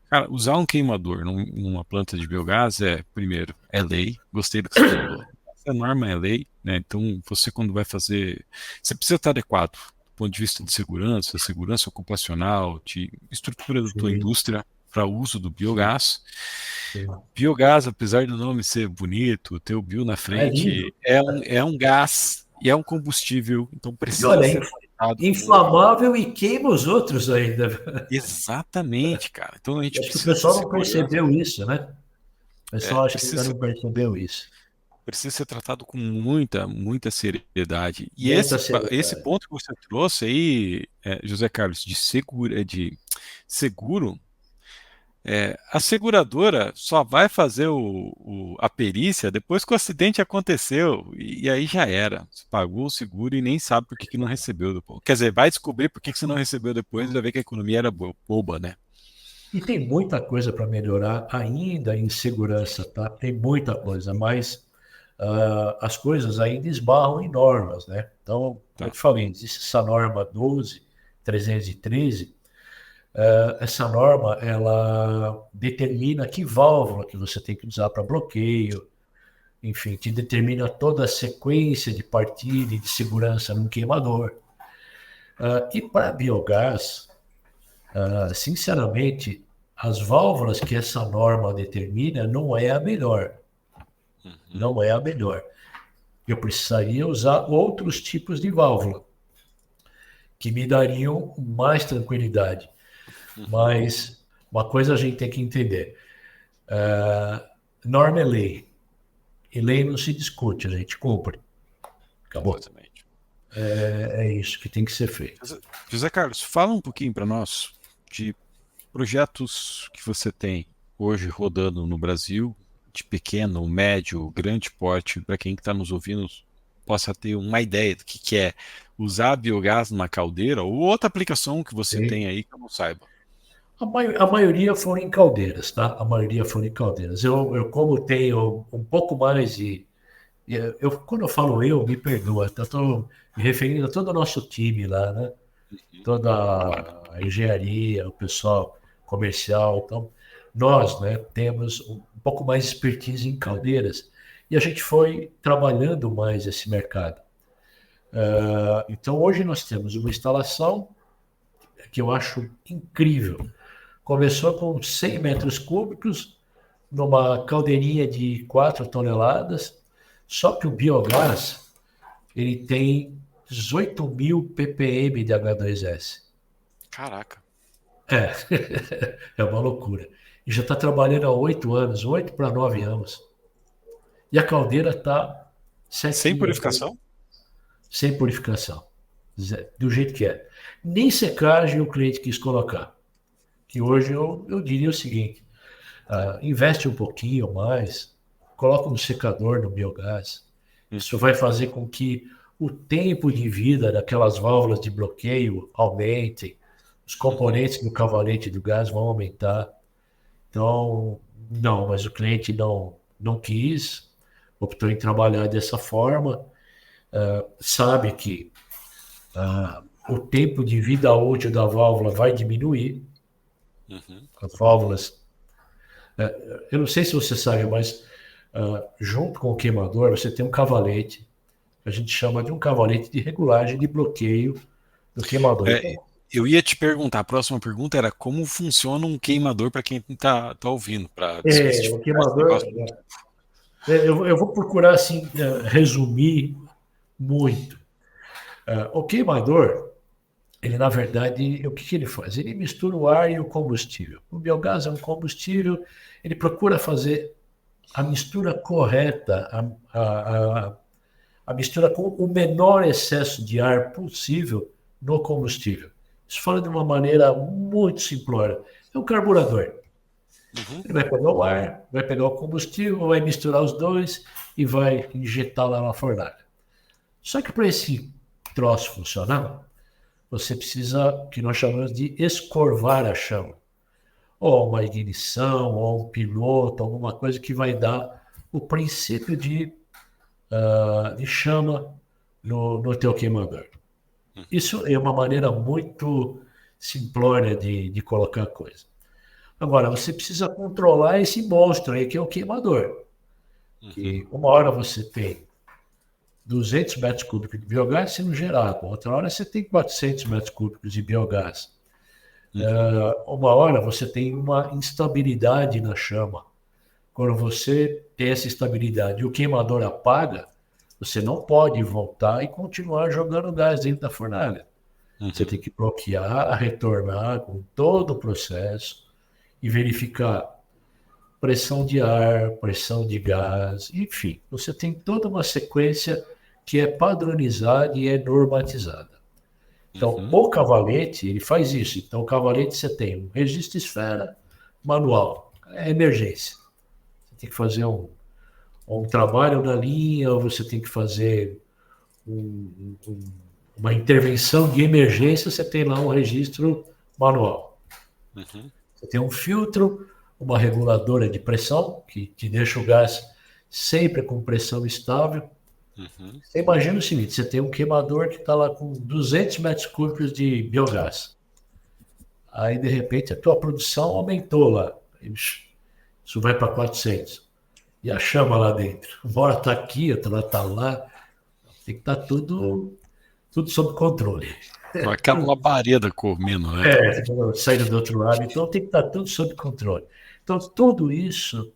cara, usar um queimador numa planta de biogás primeiro, é lei. Gostei do que você falou. Essa norma é lei, né? Então, você quando vai fazer, você precisa estar adequado do ponto de vista de segurança, segurança ocupacional, de estrutura da tua sim, indústria para uso do sim, biogás. sim. Biogás, apesar do nome ser bonito, ter o bio na É lindo. frente, é um gás e é um combustível, então E precisa olha, ser tratado com. inflamável e queima os outros ainda. Exatamente, cara. Então a E gente acho que o precisa ter pessoal não segurança. percebeu isso, né? O pessoal acho que Precisa ainda ser, não percebeu isso. precisa ser tratado com muita seriedade. E Muita esse seriedade. ponto que você trouxe aí, José Carlos, de seguro. A seguradora só vai fazer a perícia depois que o acidente aconteceu e aí já era. Você pagou o seguro e nem sabe por que que não recebeu depois. Quer dizer, vai descobrir por que que você não recebeu depois e vai ver que a economia era boba, né? E tem muita coisa para melhorar ainda em segurança, tá? Tem muita coisa, mas as coisas ainda esbarram em normas, né? Então, como eu Tá. te falei, existe essa norma 12.313. Essa norma, ela determina que válvula que você tem que usar para bloqueio, enfim, te determina toda a sequência de partida e de segurança num queimador. E para biogás, sinceramente, as válvulas que essa norma determina não é a melhor. Uhum, Não é a melhor. Eu precisaria usar outros tipos de válvula que me dariam mais tranquilidade. uhum. Mas uma coisa a gente tem que entender: norma é lei. E lei não se discute, a gente cumpre. Acabou. Exatamente. É isso que tem que ser feito. José Carlos, fala um pouquinho para nós de projetos que você tem hoje rodando no Brasil, de pequeno, médio, grande porte, para quem está nos ouvindo possa ter uma ideia do que é usar biogás numa caldeira ou outra aplicação que você Ok? tem aí que eu não saiba. A maioria foram em caldeiras, tá? A maioria foram em caldeiras. Como tenho um pouco mais de. Quando eu falo eu, me perdoa, tá? Estou me referindo a todo o nosso time lá, né? Toda a engenharia, o pessoal comercial. Então, nós, né, temos um pouco mais de expertise em caldeiras e a gente foi trabalhando mais esse mercado. Então, hoje nós temos uma instalação que eu acho incrível. Começou com 100 metros cúbicos, numa caldeirinha de 4 toneladas, só que o biogás ele tem 18.000 ppm de H2S. Caraca. É, é uma loucura. E já está trabalhando há 8 anos, 8 para 9 anos. E a caldeira está Sem setinha, purificação? sem purificação, do jeito que é. Nem secagem o cliente quis colocar. Que hoje eu diria o seguinte: investe um pouquinho mais, coloca um secador no biogás. Isso vai Uhum, fazer com que o tempo de vida daquelas válvulas de bloqueio aumente, os uhum. componentes do cavalete do gás vão aumentar. Então, não, mas o cliente não quis, optou em trabalhar dessa forma, sabe que o tempo de vida útil da válvula vai diminuir, Uhum. as válvulas. Eu não sei se você sabe, mas junto com o queimador você tem um cavalete, a gente chama de um cavalete de regulagem de bloqueio do queimador. É, Então, Eu ia te perguntar, a próxima pergunta era como funciona um queimador para quem tá ouvindo, para O desmistificar esse queimador, negócio muito. eu vou procurar assim, resumir muito. O queimador, ele na verdade, o que ele faz? Ele mistura o ar e o combustível. O biogás é um combustível, ele procura fazer a mistura correta, a mistura com o menor excesso de ar possível no combustível. Isso fala de uma maneira muito simplória. É um carburador. Uhum, Ele vai pegar o ar, vai pegar o combustível, vai misturar os dois e vai injetar lá na fornalha. Só que para esse troço funcionar, você precisa, que nós chamamos de escorvar a chama. Ou uma ignição, ou um piloto, alguma coisa que vai dar o princípio de chama no teu queimador. Isso é uma maneira muito simplória de colocar a coisa. Agora, você precisa controlar esse monstro aí que é o queimador. uhum, Que uma hora você tem 200 metros cúbicos de biogás sendo gerado, outra hora você tem 400 metros cúbicos de biogás. uhum, Uma hora você tem uma instabilidade na chama. Quando você tem essa estabilidade e o queimador apaga, você não pode voltar e continuar jogando gás dentro da fornalha. Você uhum, tem que bloquear, retornar com todo o processo e verificar pressão de ar, pressão de gás, enfim. Você tem toda uma sequência que é padronizada e é normatizada. Então, uhum, o cavalete, ele faz isso. Então, o cavalete você tem um registro esfera manual, é emergência. Você tem que fazer um trabalho na linha, ou você tem que fazer uma intervenção de emergência, você tem lá um registro manual. uhum, Você tem um filtro, uma reguladora de pressão, que te deixa o gás sempre com pressão estável. uhum, Você imagina o seguinte, você tem um queimador que está lá com 200 metros cúbicos de biogás. Aí, de repente, a tua produção aumentou lá. Isso vai para 400. E a chama lá dentro. Uma hora está aqui, outra está lá. Tem que estar tudo sob controle. com aquela labareda comendo, né? Saindo do outro lado. Então, tem que estar tudo sob controle. Então, tudo isso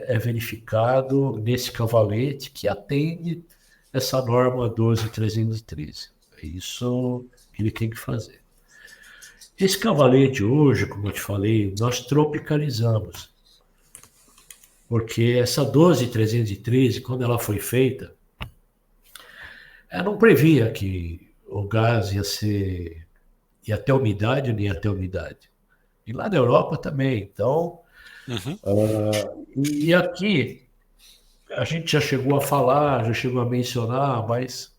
é verificado nesse cavalete que atende essa norma 12313. É isso que ele tem que fazer. Esse cavalete hoje, como eu te falei, nós tropicalizamos, porque essa 12313, quando ela foi feita, ela não previa que o gás ia ter umidade ou nem ia ter umidade. E lá na Europa também. Então, Uhum, e aqui a gente já chegou a falar, já chegou a mencionar, mas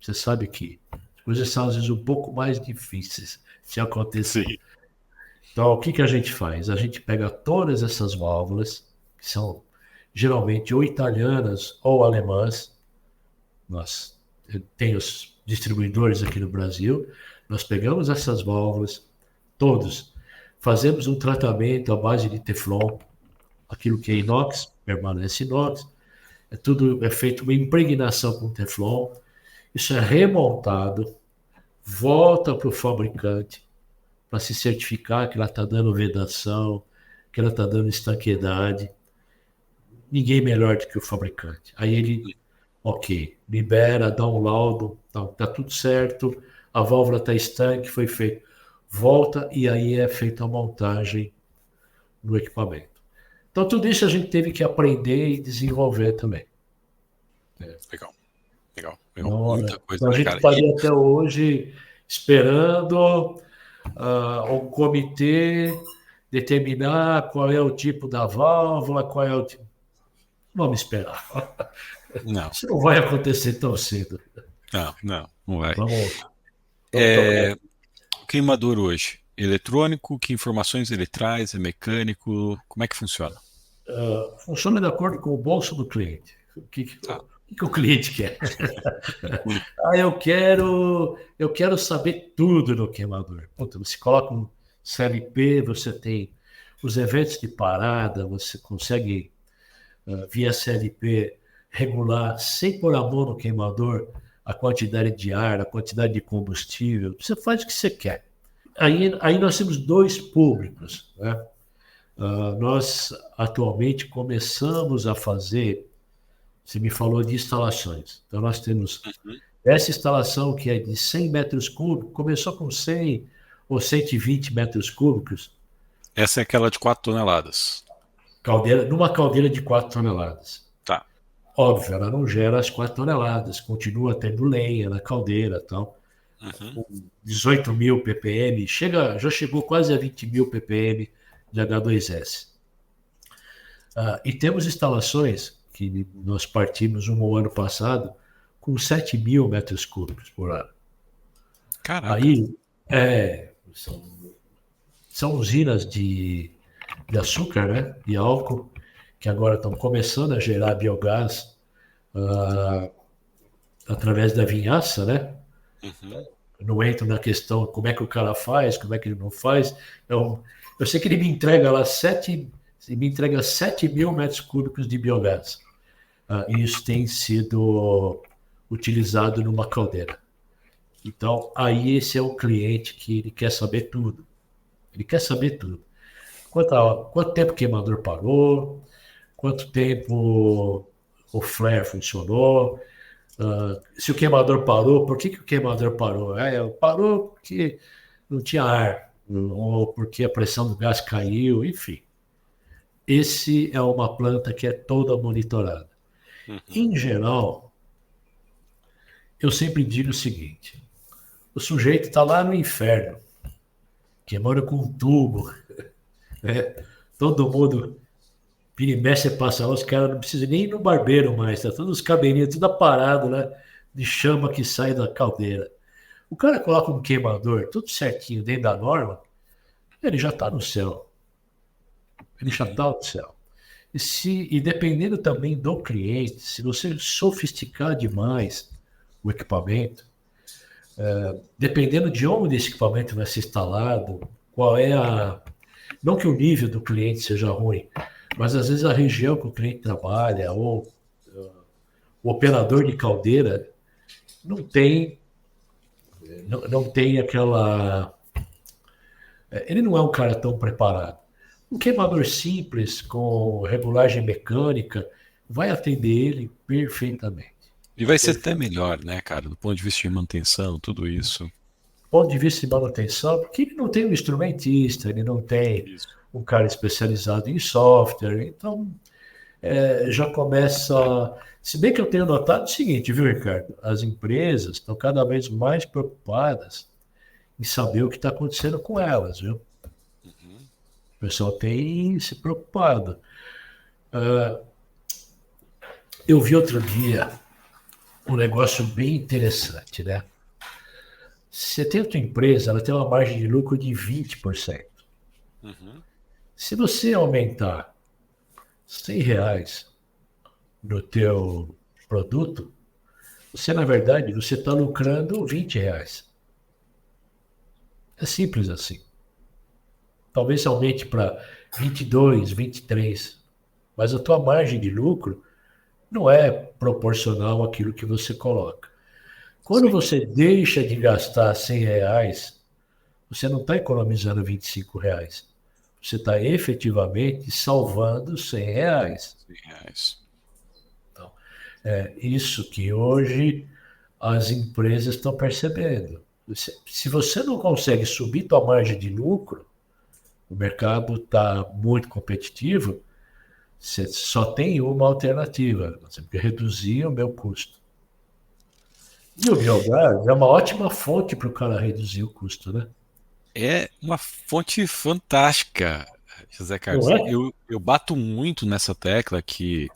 você sabe que as coisas são às vezes um pouco mais difíceis de acontecer. sim. Então, o que que a gente faz? A gente pega todas essas válvulas, que são geralmente ou italianas ou alemãs. Nós tem os distribuidores aqui no Brasil. Nós pegamos essas válvulas, todos, fazemos um tratamento à base de Teflon, aquilo que é Uhum, inox, permanece inox, é feito uma impregnação com Teflon, isso é remontado, volta para o fabricante para se certificar que ela está dando vedação, que ela está dando estanqueidade. Ninguém melhor do que o fabricante. Aí ele, ok, libera, dá um laudo, tá tudo certo, a válvula está estanque, foi feito. Volta e aí é feita a montagem no equipamento. Então tudo isso a gente teve que aprender e desenvolver também. legal, legal, legal. Não, Muita coisa, então a né, gente cara? E, estaria até hoje esperando o comitê determinar qual é o tipo da válvula, qual é o tipo. Vamos esperar. não, Isso não vai acontecer tão cedo. não vai. Vamos, vamos tocar. É, o queimador hoje, eletrônico, que informações ele traz? É mecânico? Como é que funciona? Funciona de acordo com o bolso do cliente. Tá. O que o cliente quer? Hum, Eu quero saber tudo no queimador. Puta, você coloca um CLP, você tem os eventos de parada, você consegue, via CLP, regular sem pôr a mão no queimador a quantidade de ar, a quantidade de combustível, você faz o que você quer. Aí nós temos dois públicos, né? Nós atualmente começamos a fazer, você me falou de instalações, então nós temos essa instalação que é de 100 metros cúbicos, começou com 100 ou 120 metros cúbicos, Essa é aquela de 4 toneladas. numa caldeira de 4 toneladas. Tá. Óbvio, ela não gera as 4 toneladas, continua tendo lenha na caldeira e tal. 18 mil ppm, já chegou quase a 20 mil ppm de H2S. E temos instalações que nós partimos um ano passado com 7 mil metros cúbicos por ano. Caraca. Aí, são usinas de açúcar, né, de álcool, que agora estão começando a gerar biogás através da vinhaça, né? Não entro na questão como é que o cara faz, como é que ele não faz. Eu sei que ele me entrega lá 7 mil metros cúbicos de biogás. E isso tem sido utilizado numa caldeira. Então, aí esse é o cliente que ele quer saber tudo. Ele quer saber tudo. Quanto tempo o queimador parou, quanto tempo o flare funcionou, se o queimador parou, por que o queimador parou? Parou porque não tinha ar, ou porque a pressão do gás caiu, enfim. Esse é uma planta que é toda monitorada. Em geral, eu sempre digo o seguinte: o sujeito está lá no inferno, queimando com um tubo, né? Todo mundo, vira e mexe, passa lá, os caras não precisam nem ir no barbeiro mais, tá todos os cabelinhos, tudo aparado, né? De chama que sai da caldeira. O cara coloca um queimador, tudo certinho, dentro da norma, ele já está no céu. Ele já está no céu. E dependendo também do cliente, se você sofisticar demais o equipamento, dependendo de onde esse equipamento vai ser instalado, qual é não que o nível do cliente seja ruim, mas às vezes a região que o cliente trabalha, ou o operador de caldeira, não tem aquela... Ele não é um cara tão preparado. Um queimador simples, com regulagem mecânica, vai atender ele perfeitamente. E vai ser até melhor, né, cara, do ponto de vista de manutenção, tudo isso. Do ponto de vista de manutenção, porque ele não tem um instrumentista, ele não tem um cara especializado em software, então já começa... Se bem que eu tenho notado o seguinte, viu, Ricardo? As empresas estão cada vez mais preocupadas em saber o que está acontecendo com elas, viu? O pessoal tem se preocupado. Eu vi outro dia um negócio bem interessante, né? Você tem a tua empresa, ela tem uma margem de lucro de 20%. Se você aumentar R$100 no teu produto, na verdade, você está lucrando R$20. É simples assim. Talvez aumente para 22, 23, mas a tua margem de lucro não é proporcional àquilo que você coloca. Quando você deixa de gastar R$100, você não está economizando R$25. Você está efetivamente salvando R$100. Então, é isso que hoje as empresas estão percebendo. Se você não consegue subir tua margem de lucro, o mercado está muito competitivo, você só tem uma alternativa: você tem que reduzir o meu custo. E o biogás é uma ótima fonte para o cara reduzir o custo, né? É uma fonte fantástica, José Carlos. Não é? Eu bato muito nessa tecla que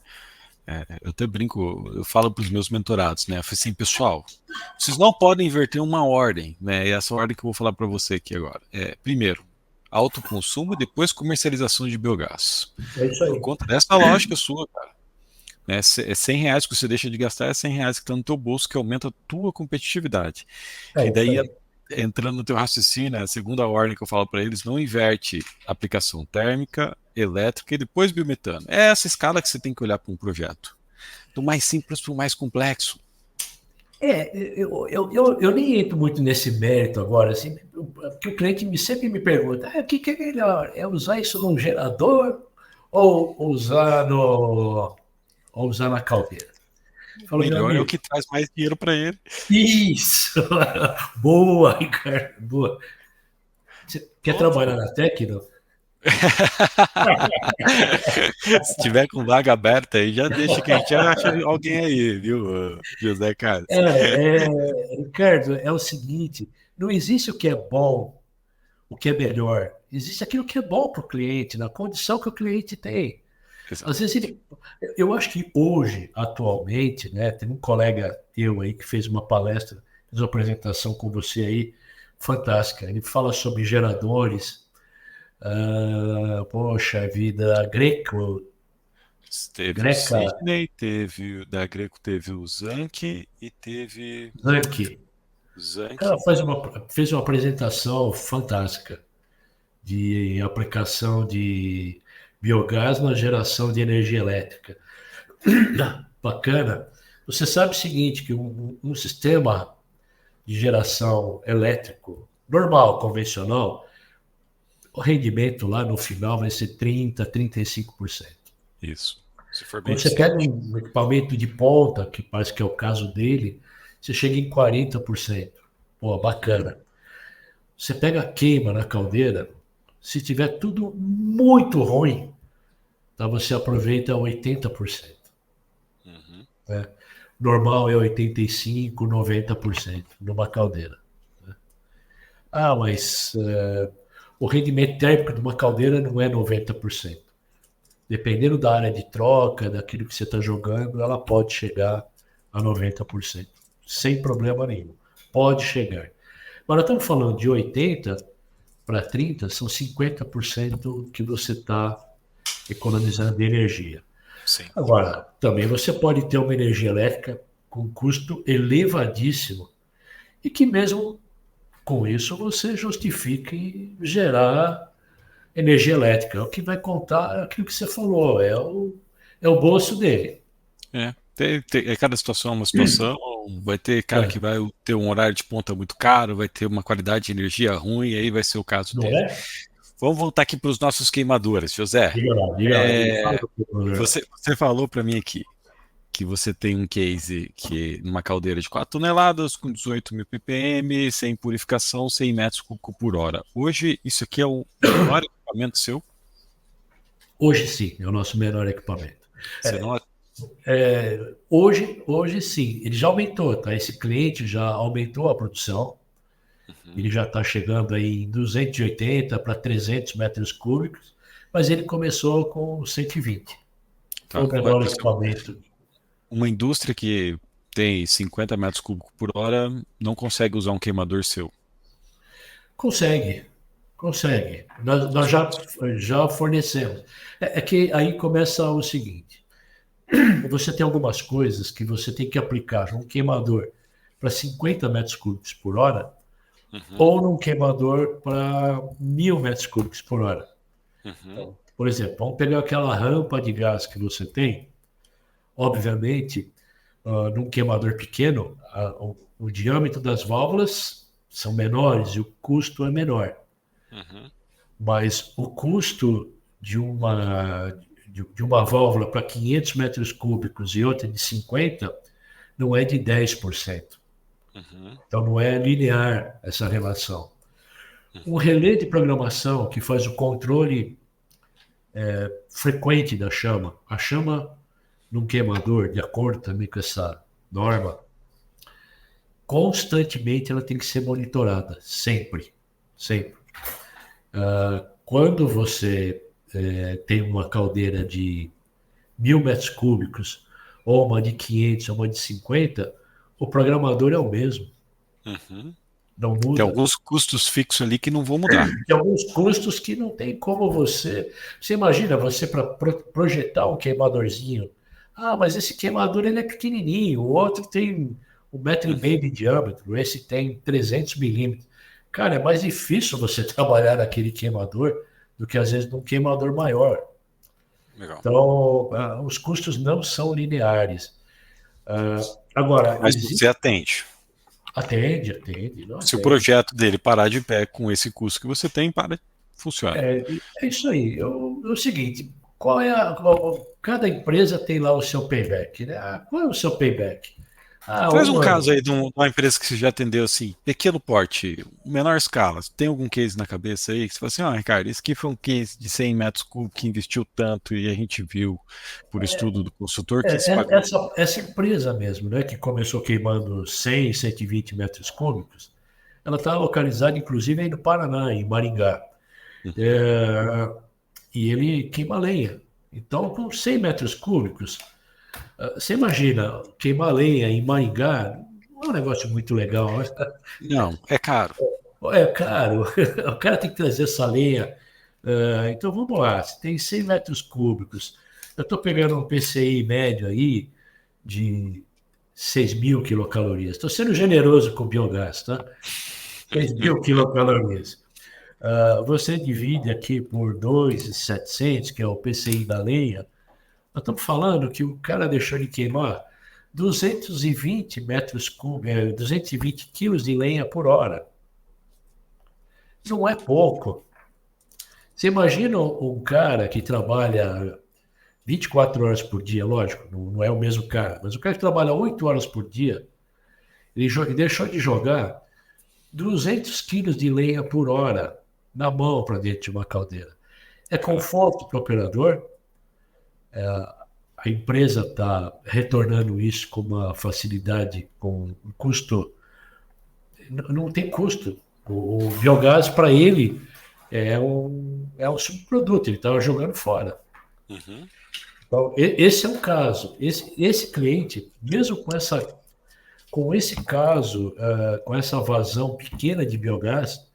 eu até brinco, eu falo para os meus mentorados, né? Eu falei assim, pessoal, vocês não podem inverter uma ordem, né? E essa ordem que eu vou falar para você aqui agora. Primeiro, autoconsumo e depois comercialização de biogás. É isso aí. Por conta dessa lógica sua, cara. Né? R$100 que você deixa de gastar, é R$100 que está no teu bolso, que aumenta a tua competitividade. E daí, entrando no teu raciocínio, a segunda ordem que eu falo para eles: não inverte aplicação térmica, elétrica e depois biometano. É essa escala que você tem que olhar para um projeto. Do mais simples para o mais complexo. Eu nem entro muito nesse mérito agora, assim, porque o cliente sempre me pergunta, o que é melhor? É usar isso num gerador ou usar na caldeira? Falou, meu Melhor é o amigo, que traz mais dinheiro para ele. isso! Boa, Ricardo, boa. Você quer trabalhar Pronto. na Tecno? Se tiver com vaga aberta aí, já deixa que a gente já acha alguém aí, viu, José Carlos? Ricardo, é o seguinte, não existe o que é bom, o que é melhor. Existe aquilo que é bom para o cliente, na condição que o cliente tem. Às Exato. vezes eu acho que hoje, atualmente, né, tem um colega teu aí que fez uma palestra, fez uma apresentação com você aí, fantástica. Ele fala sobre geradores, poxa vida, Teve o Greca, Sidney, da Greco teve o Zank e teve Zanke. o Ela Zank. fez uma apresentação fantástica de aplicação de biogás na geração de energia elétrica. Bacana. Você sabe o seguinte, que um sistema de geração elétrico normal, convencional, o rendimento lá no final vai ser 30, 35%. Isso. Se for bem Quando você pega eficiente. um equipamento de ponta, que parece que é o caso dele, você chega em 40%. Pô, Uhum, bacana. Você pega a queima na caldeira, se tiver tudo muito ruim, tá, você aproveita 80%. uhum. Né? Normal é 85, 90% numa caldeira. Ah, mas o rendimento térmico de uma caldeira não é 90%. Dependendo da área de troca, daquilo que você está jogando, ela pode chegar a 90%, sem problema nenhum. Pode chegar. Mas nós estamos falando de 80 para 30, são 50% que você está economizando de energia. Sim. Agora, também você pode ter uma energia elétrica com custo elevadíssimo e que mesmo com isso você justifique gerar energia elétrica. O que vai contar é aquilo que você falou, é o bolso dele. Cada situação é uma situação. Vai ter cara que É, vai ter um horário de ponta muito caro, vai ter uma qualidade de energia ruim, e aí vai ser o caso não dele. é? Vamos voltar aqui para os nossos queimadores, José. Diga lá, fala É, do problema. você falou para mim aqui que você tem um case que numa caldeira de 4 toneladas com 18 mil ppm, sem purificação, 100 metros cúbicos por hora. Hoje, isso aqui é o menor equipamento seu? Hoje sim, é o nosso menor equipamento. Você não... Hoje sim, ele já aumentou, tá? Esse cliente já aumentou a produção, ele Uhum, já está chegando aí em 280 para 300 metros cúbicos, mas ele começou com 120. Foi tá. o menor Mas equipamento. uma indústria que tem 50 metros cúbicos por hora não consegue usar um queimador seu. Consegue, consegue. Nós já fornecemos. É que aí começa o seguinte: você tem algumas coisas que você tem que aplicar num queimador para 50 metros cúbicos por hora Uhum, ou num queimador para 1.000 metros cúbicos por hora. uhum, Então, por exemplo, vamos pegar aquela rampa de gás que você tem. Obviamente, num queimador pequeno, o diâmetro das válvulas são menores e o custo é menor. uhum, Mas o custo de uma válvula para 500 metros cúbicos e outra de 50 não é de 10%. uhum, Então não é linear essa relação. Um uhum, relé de programação que faz o controle frequente da chama, a chama num queimador, de acordo também com essa norma, constantemente ela tem que ser monitorada, sempre, sempre. Quando você tem uma caldeira de 1.000 metros cúbicos, ou uma de 500, ou uma de 50, o programador é o mesmo, uhum. não Tem muda. alguns custos fixos ali que não vão mudar. Tem alguns custos que não tem como você. Você imagina você para projetar um queimadorzinho. Ah, mas esse queimador ele é pequenininho, o outro tem 1,5 metro de diâmetro, esse tem 300 milímetros. Cara, é mais difícil você trabalhar naquele queimador do que às vezes num queimador maior. Legal. Então, os custos não são lineares. Agora, Mas você atende. atende, não Se o atende. projeto dele parar de pé com esse custo que você tem, para, funciona. É isso aí. É o seguinte, cada empresa tem lá o seu payback, né? Qual é o seu payback? Traz um Um ano. caso aí de uma empresa que você já atendeu assim, pequeno porte, menor escala. Tem algum case na cabeça aí que você fala assim, ó, Ricardo, esse aqui foi um case de 100 metros cúbicos que investiu tanto e a gente viu por estudo do consultor que se pagou. Essa empresa mesmo, né, que começou queimando 100, 120 metros cúbicos, ela está localizada, inclusive, aí no Paraná, em Maringá. Uhum. É, e ele queima lenha. Então, com 100 metros cúbicos, você imagina, queimar lenha em Maringá não é um negócio muito legal, né? Não, é caro. É caro, o cara tem que trazer essa lenha. Então, vamos lá, se tem 100 metros cúbicos, eu estou pegando um PCI médio aí de 6.000 quilocalorias. Estou sendo generoso com o biogás, tá? 6.000 quilocalorias. Você divide aqui por 2.700, que é o PCI da lenha. Nós estamos falando que o cara deixou de queimar 220 metros cúbicos, 220 quilos de lenha por hora. Não é pouco. Você imagina um cara que trabalha 24 horas por dia, lógico, não é o mesmo cara, mas o cara que trabalha 8 horas por dia, ele deixou de jogar 200 quilos de lenha por hora na mão para dentro de uma caldeira. É Cara, conforto para o operador, a empresa está retornando isso com uma facilidade, com um custo. Não tem custo. O biogás, para ele, é um subproduto, ele estava jogando fora. uhum. Então, esse é um caso. Esse cliente, mesmo com esse caso, com essa vazão pequena de biogás,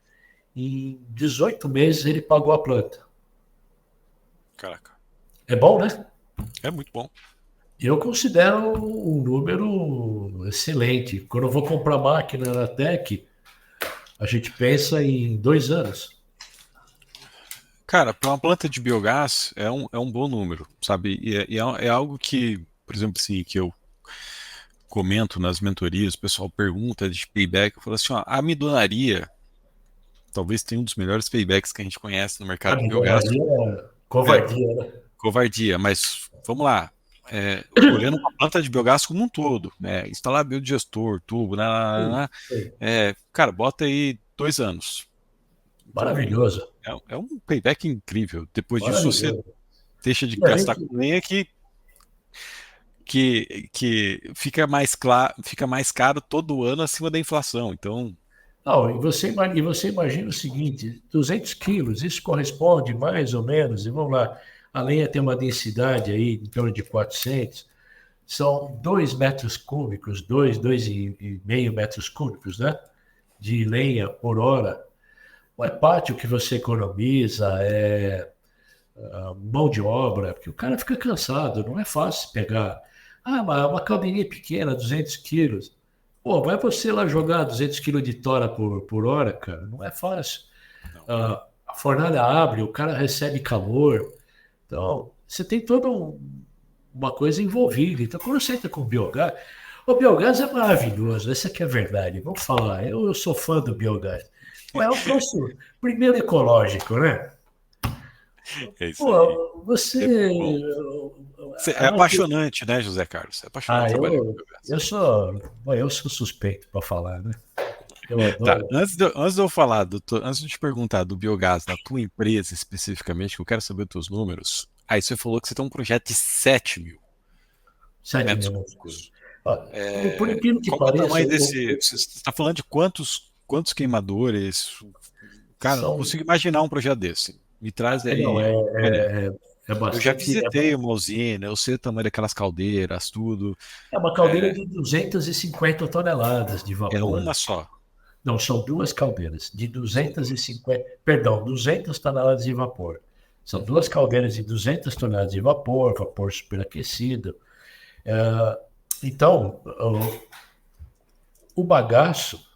em 18 meses ele pagou a planta. Caraca, É bom, né? é muito bom. Eu considero um número excelente. Quando eu vou comprar máquina na Tec, a gente pensa em 2 anos. Cara, para uma planta de biogás é um bom número, sabe? É algo que, por exemplo, assim, que eu comento nas mentorias, o pessoal pergunta de payback, eu falo assim, ó, a amidonaria talvez tenha um dos melhores paybacks que a gente conhece no A mercado de biogás. midonaria é É, covardia, né? covardia, mas vamos lá. Olhando uma planta de biogás como um todo, né? Instalar biodigestor, tubo, cara, bota aí 2 anos. Então, Maravilhoso, é um payback incrível. Depois disso, você maravilhoso. deixa de E a gastar gente, com lenha que fica mais caro todo ano acima da inflação. Então, não, e você imagina o seguinte, 200 quilos, isso corresponde mais ou menos, e vamos lá, a lenha tem uma densidade aí em torno de 400, são 2 metros cúbicos, 2,5 metros cúbicos, né? De lenha por hora. Não é pátio que você economiza, mão de obra, porque o cara fica cansado, não é fácil pegar. Uma caldeirinha pequena, 200 quilos. Pô, vai você lá jogar 200 quilos de tora por hora, cara, não é fácil. não. A fornalha abre, o cara recebe calor. Então, você tem toda uma coisa envolvida. Então, quando você entra com o biogás é maravilhoso, essa aqui é a verdade. Vamos falar, eu sou fã do biogás. Pô, é o troço primeiro ecológico, né? É isso aí. Pô, É você. bom. É Ah, apaixonante, né, José Carlos? É apaixonante trabalhar com biogás. eu sou suspeito para falar, né? Eu Tá, adoro. antes de eu falar, antes de te perguntar do biogás na tua empresa especificamente, que eu quero saber os teus números. Aí você falou que você tem um projeto de 7 mil 7 metros minutos. cúbicos. Ó, por incrível que Qual que é o pareça, tamanho desse? Você está falando de quantos queimadores? Cara, não são. consigo imaginar um projeto desse. Me traz Não, aí. Olha, é eu já bastante. visitei uma usina, eu sei o tamanho daquelas caldeiras, tudo. É uma caldeira É, de 250 toneladas de é vapor. uma só. Não, são duas caldeiras de São 250, duas. perdão, 200 toneladas de vapor. São duas Uhum. caldeiras de 200 toneladas de vapor, vapor superaquecido. Então, o bagaço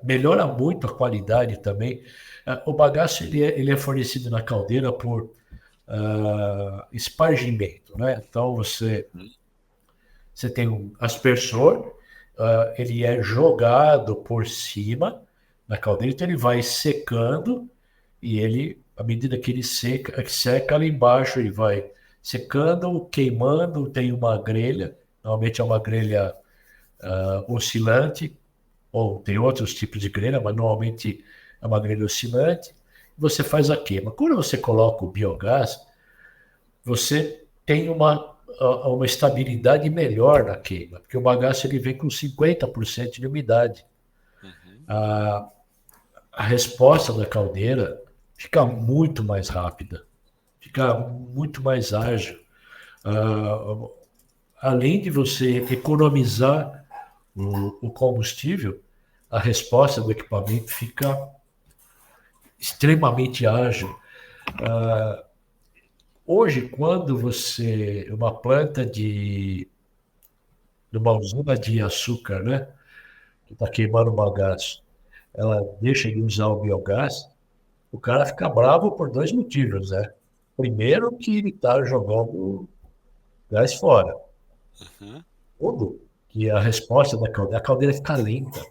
melhora muito a qualidade também. O bagaço ele é fornecido na caldeira por espargimento, né? Então Você tem um aspersor, ele é jogado por cima na caldeira, então ele vai secando e ele, à medida que ele seca ali embaixo, ele vai secando, queimando, tem uma grelha, normalmente é uma grelha oscilante, ou tem outros tipos de grelha, mas normalmente é uma grelha oscilante. Você faz a queima. Quando você coloca o biogás, você tem uma estabilidade melhor na queima, porque o bagaço ele vem com 50% de umidade. Uhum. A resposta da caldeira fica muito mais rápida, fica muito mais ágil. Ah, além de você economizar o combustível, a resposta do equipamento fica extremamente ágil. Hoje, quando uma planta de uma usina de açúcar, né, que está queimando bagaço, ela deixa de usar o biogás, o cara fica bravo por dois motivos, né? Primeiro, que ele está jogando gás fora. Uhum. Segundo, que a caldeira fica lenta.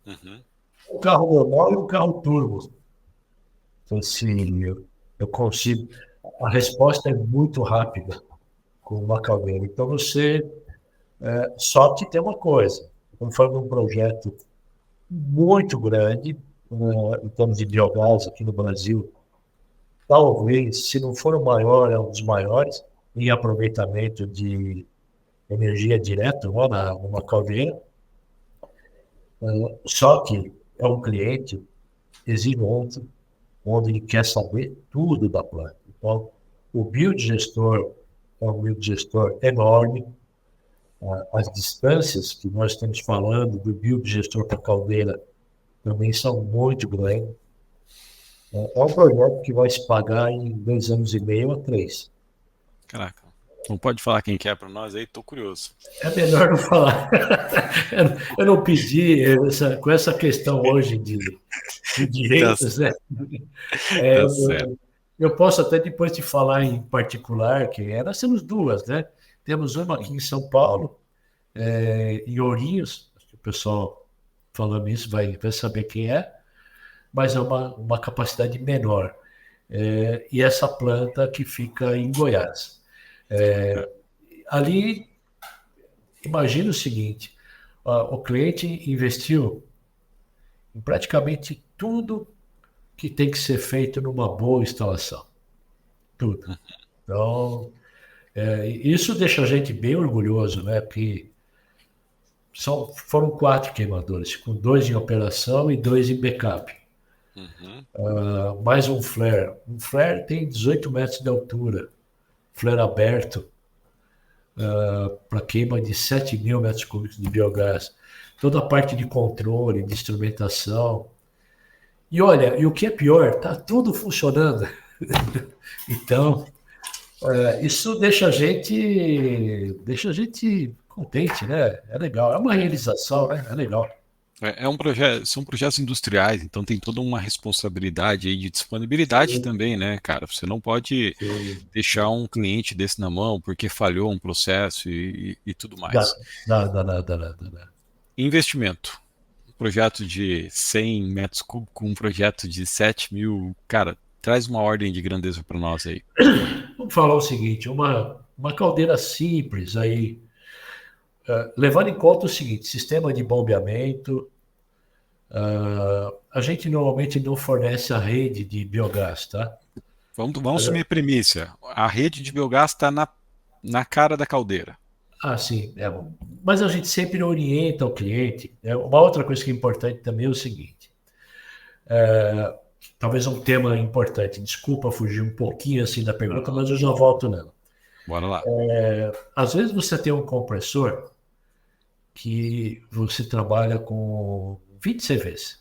Uhum. Um carro normal e um carro turbo. Então, assim, eu consigo. A resposta é muito rápida com uma caldeira. Então, só que tem uma coisa. Estamos falando de um projeto muito grande, em termos de biogás aqui no Brasil. Talvez, se não for o maior, é um dos maiores em aproveitamento de energia direta, numa caldeira. Só que é um cliente exigente, onde ele quer saber tudo da planta. Então, o biodigestor é um biodigestor enorme. As distâncias que nós estamos falando do biodigestor para a caldeira também são muito grandes. É um projeto que vai se pagar em 2 anos e meio a 3. Caraca. Não pode falar quem que é para nós aí? Tô curioso. É melhor não falar. Eu não pedi com essa questão hoje de Tá, direitos, né? É, tá certo. eu posso até depois te falar em particular quem é. Nós temos duas, né? Temos uma aqui em São Paulo, em Ourinhos, acho que o pessoal falando isso vai saber quem é, mas é uma capacidade menor. E essa planta que fica em Goiás. É. Ali, imagina o seguinte: o cliente investiu em praticamente tudo que tem que ser feito numa boa instalação. Tudo. Então, isso deixa a gente bem orgulhoso, né? Porque foram 4 queimadores, com 2 em operação e 2 em backup. Uhum. Mais um flare. Um flare tem 18 metros de altura. Flare aberto para queima de 7.000 metros cúbicos de biogás. Toda a parte de controle, de instrumentação. E olha, e o que é pior, tá tudo funcionando. Então, isso deixa a gente contente, né? É legal, é uma realização, né? É legal. É um projeto, são projetos industriais, então tem toda uma responsabilidade aí de disponibilidade Sim, também, né, cara? Você não pode sim. deixar um cliente desse na mão porque falhou um processo e tudo Dá, mais. dá. Investimento. Um projeto de 100 metros cúbicos com um projeto de 7.000, cara, traz uma ordem de grandeza para nós aí. Vamos falar o seguinte, uma caldeira simples aí, levando em conta o seguinte, sistema de bombeamento, a gente normalmente não fornece a rede de biogás, tá? Vamos assumir a premissa. A rede de biogás está na cara da caldeira. Sim. Mas a gente sempre orienta o cliente. Uma outra coisa que é importante também é o seguinte, talvez um tema importante, desculpa fugir um pouquinho assim da pergunta, Não, mas eu já volto nela. bora lá. Às vezes você tem um compressor que você trabalha com 20 CVs.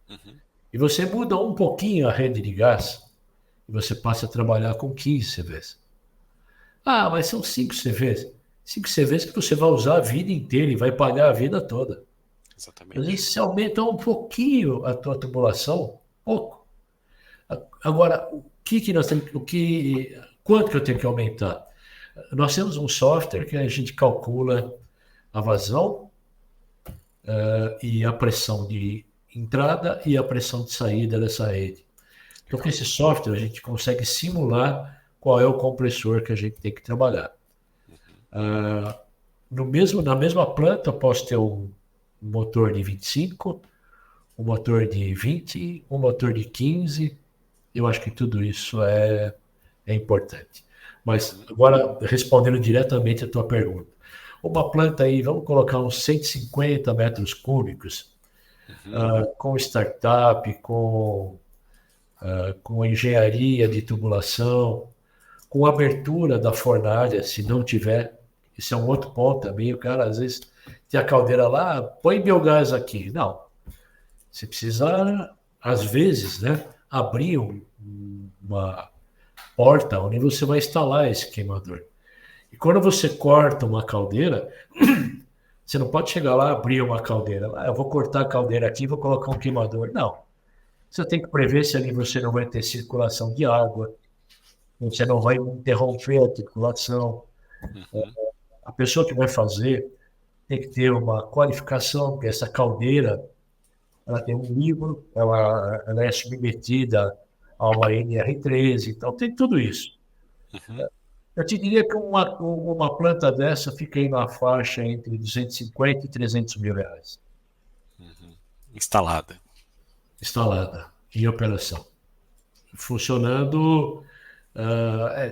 Uhum. E você muda um pouquinho a rede de gás e você passa a trabalhar com 15 CVs. Mas são 5 CVs. 5 CVs que você vai usar a vida inteira e vai pagar a vida toda. Às Exatamente. vezes você aumenta um pouquinho a tua tubulação, pouco. Agora, o que nós temos, quanto que eu tenho que aumentar? Nós temos um software que a gente calcula a vazão e a pressão de entrada e a pressão de saída dessa rede. Então, com esse software, a gente consegue simular qual é o compressor que a gente tem que trabalhar. Na mesma planta, eu posso ter um motor de 25, um motor de 20, um motor de 15. Eu acho que tudo isso é importante. Mas, agora, respondendo diretamente a tua pergunta. Uma planta aí, vamos colocar uns 150 metros cúbicos, com startup, com engenharia de tubulação, com abertura da fornalha, se não tiver. Isso é um outro ponto também. O cara, às vezes, tem a caldeira lá, põe biogás aqui. Não. Você precisa, às vezes, né, abrir uma porta onde você vai instalar esse queimador. E quando você corta uma caldeira, você não pode chegar lá e abrir uma caldeira. Eu vou cortar a caldeira aqui e vou colocar um queimador. Não. Você tem que prever se ali você não vai ter circulação de água, você não vai interromper a circulação. A pessoa que vai fazer tem que ter uma qualificação, porque essa caldeira, ela tem um livro, ela é submetida a uma NR13, então tem tudo isso. Eu te diria que uma planta dessa fica aí na faixa entre 250 e 300 mil reais. Instalada. Instalada, em operação. Funcionando,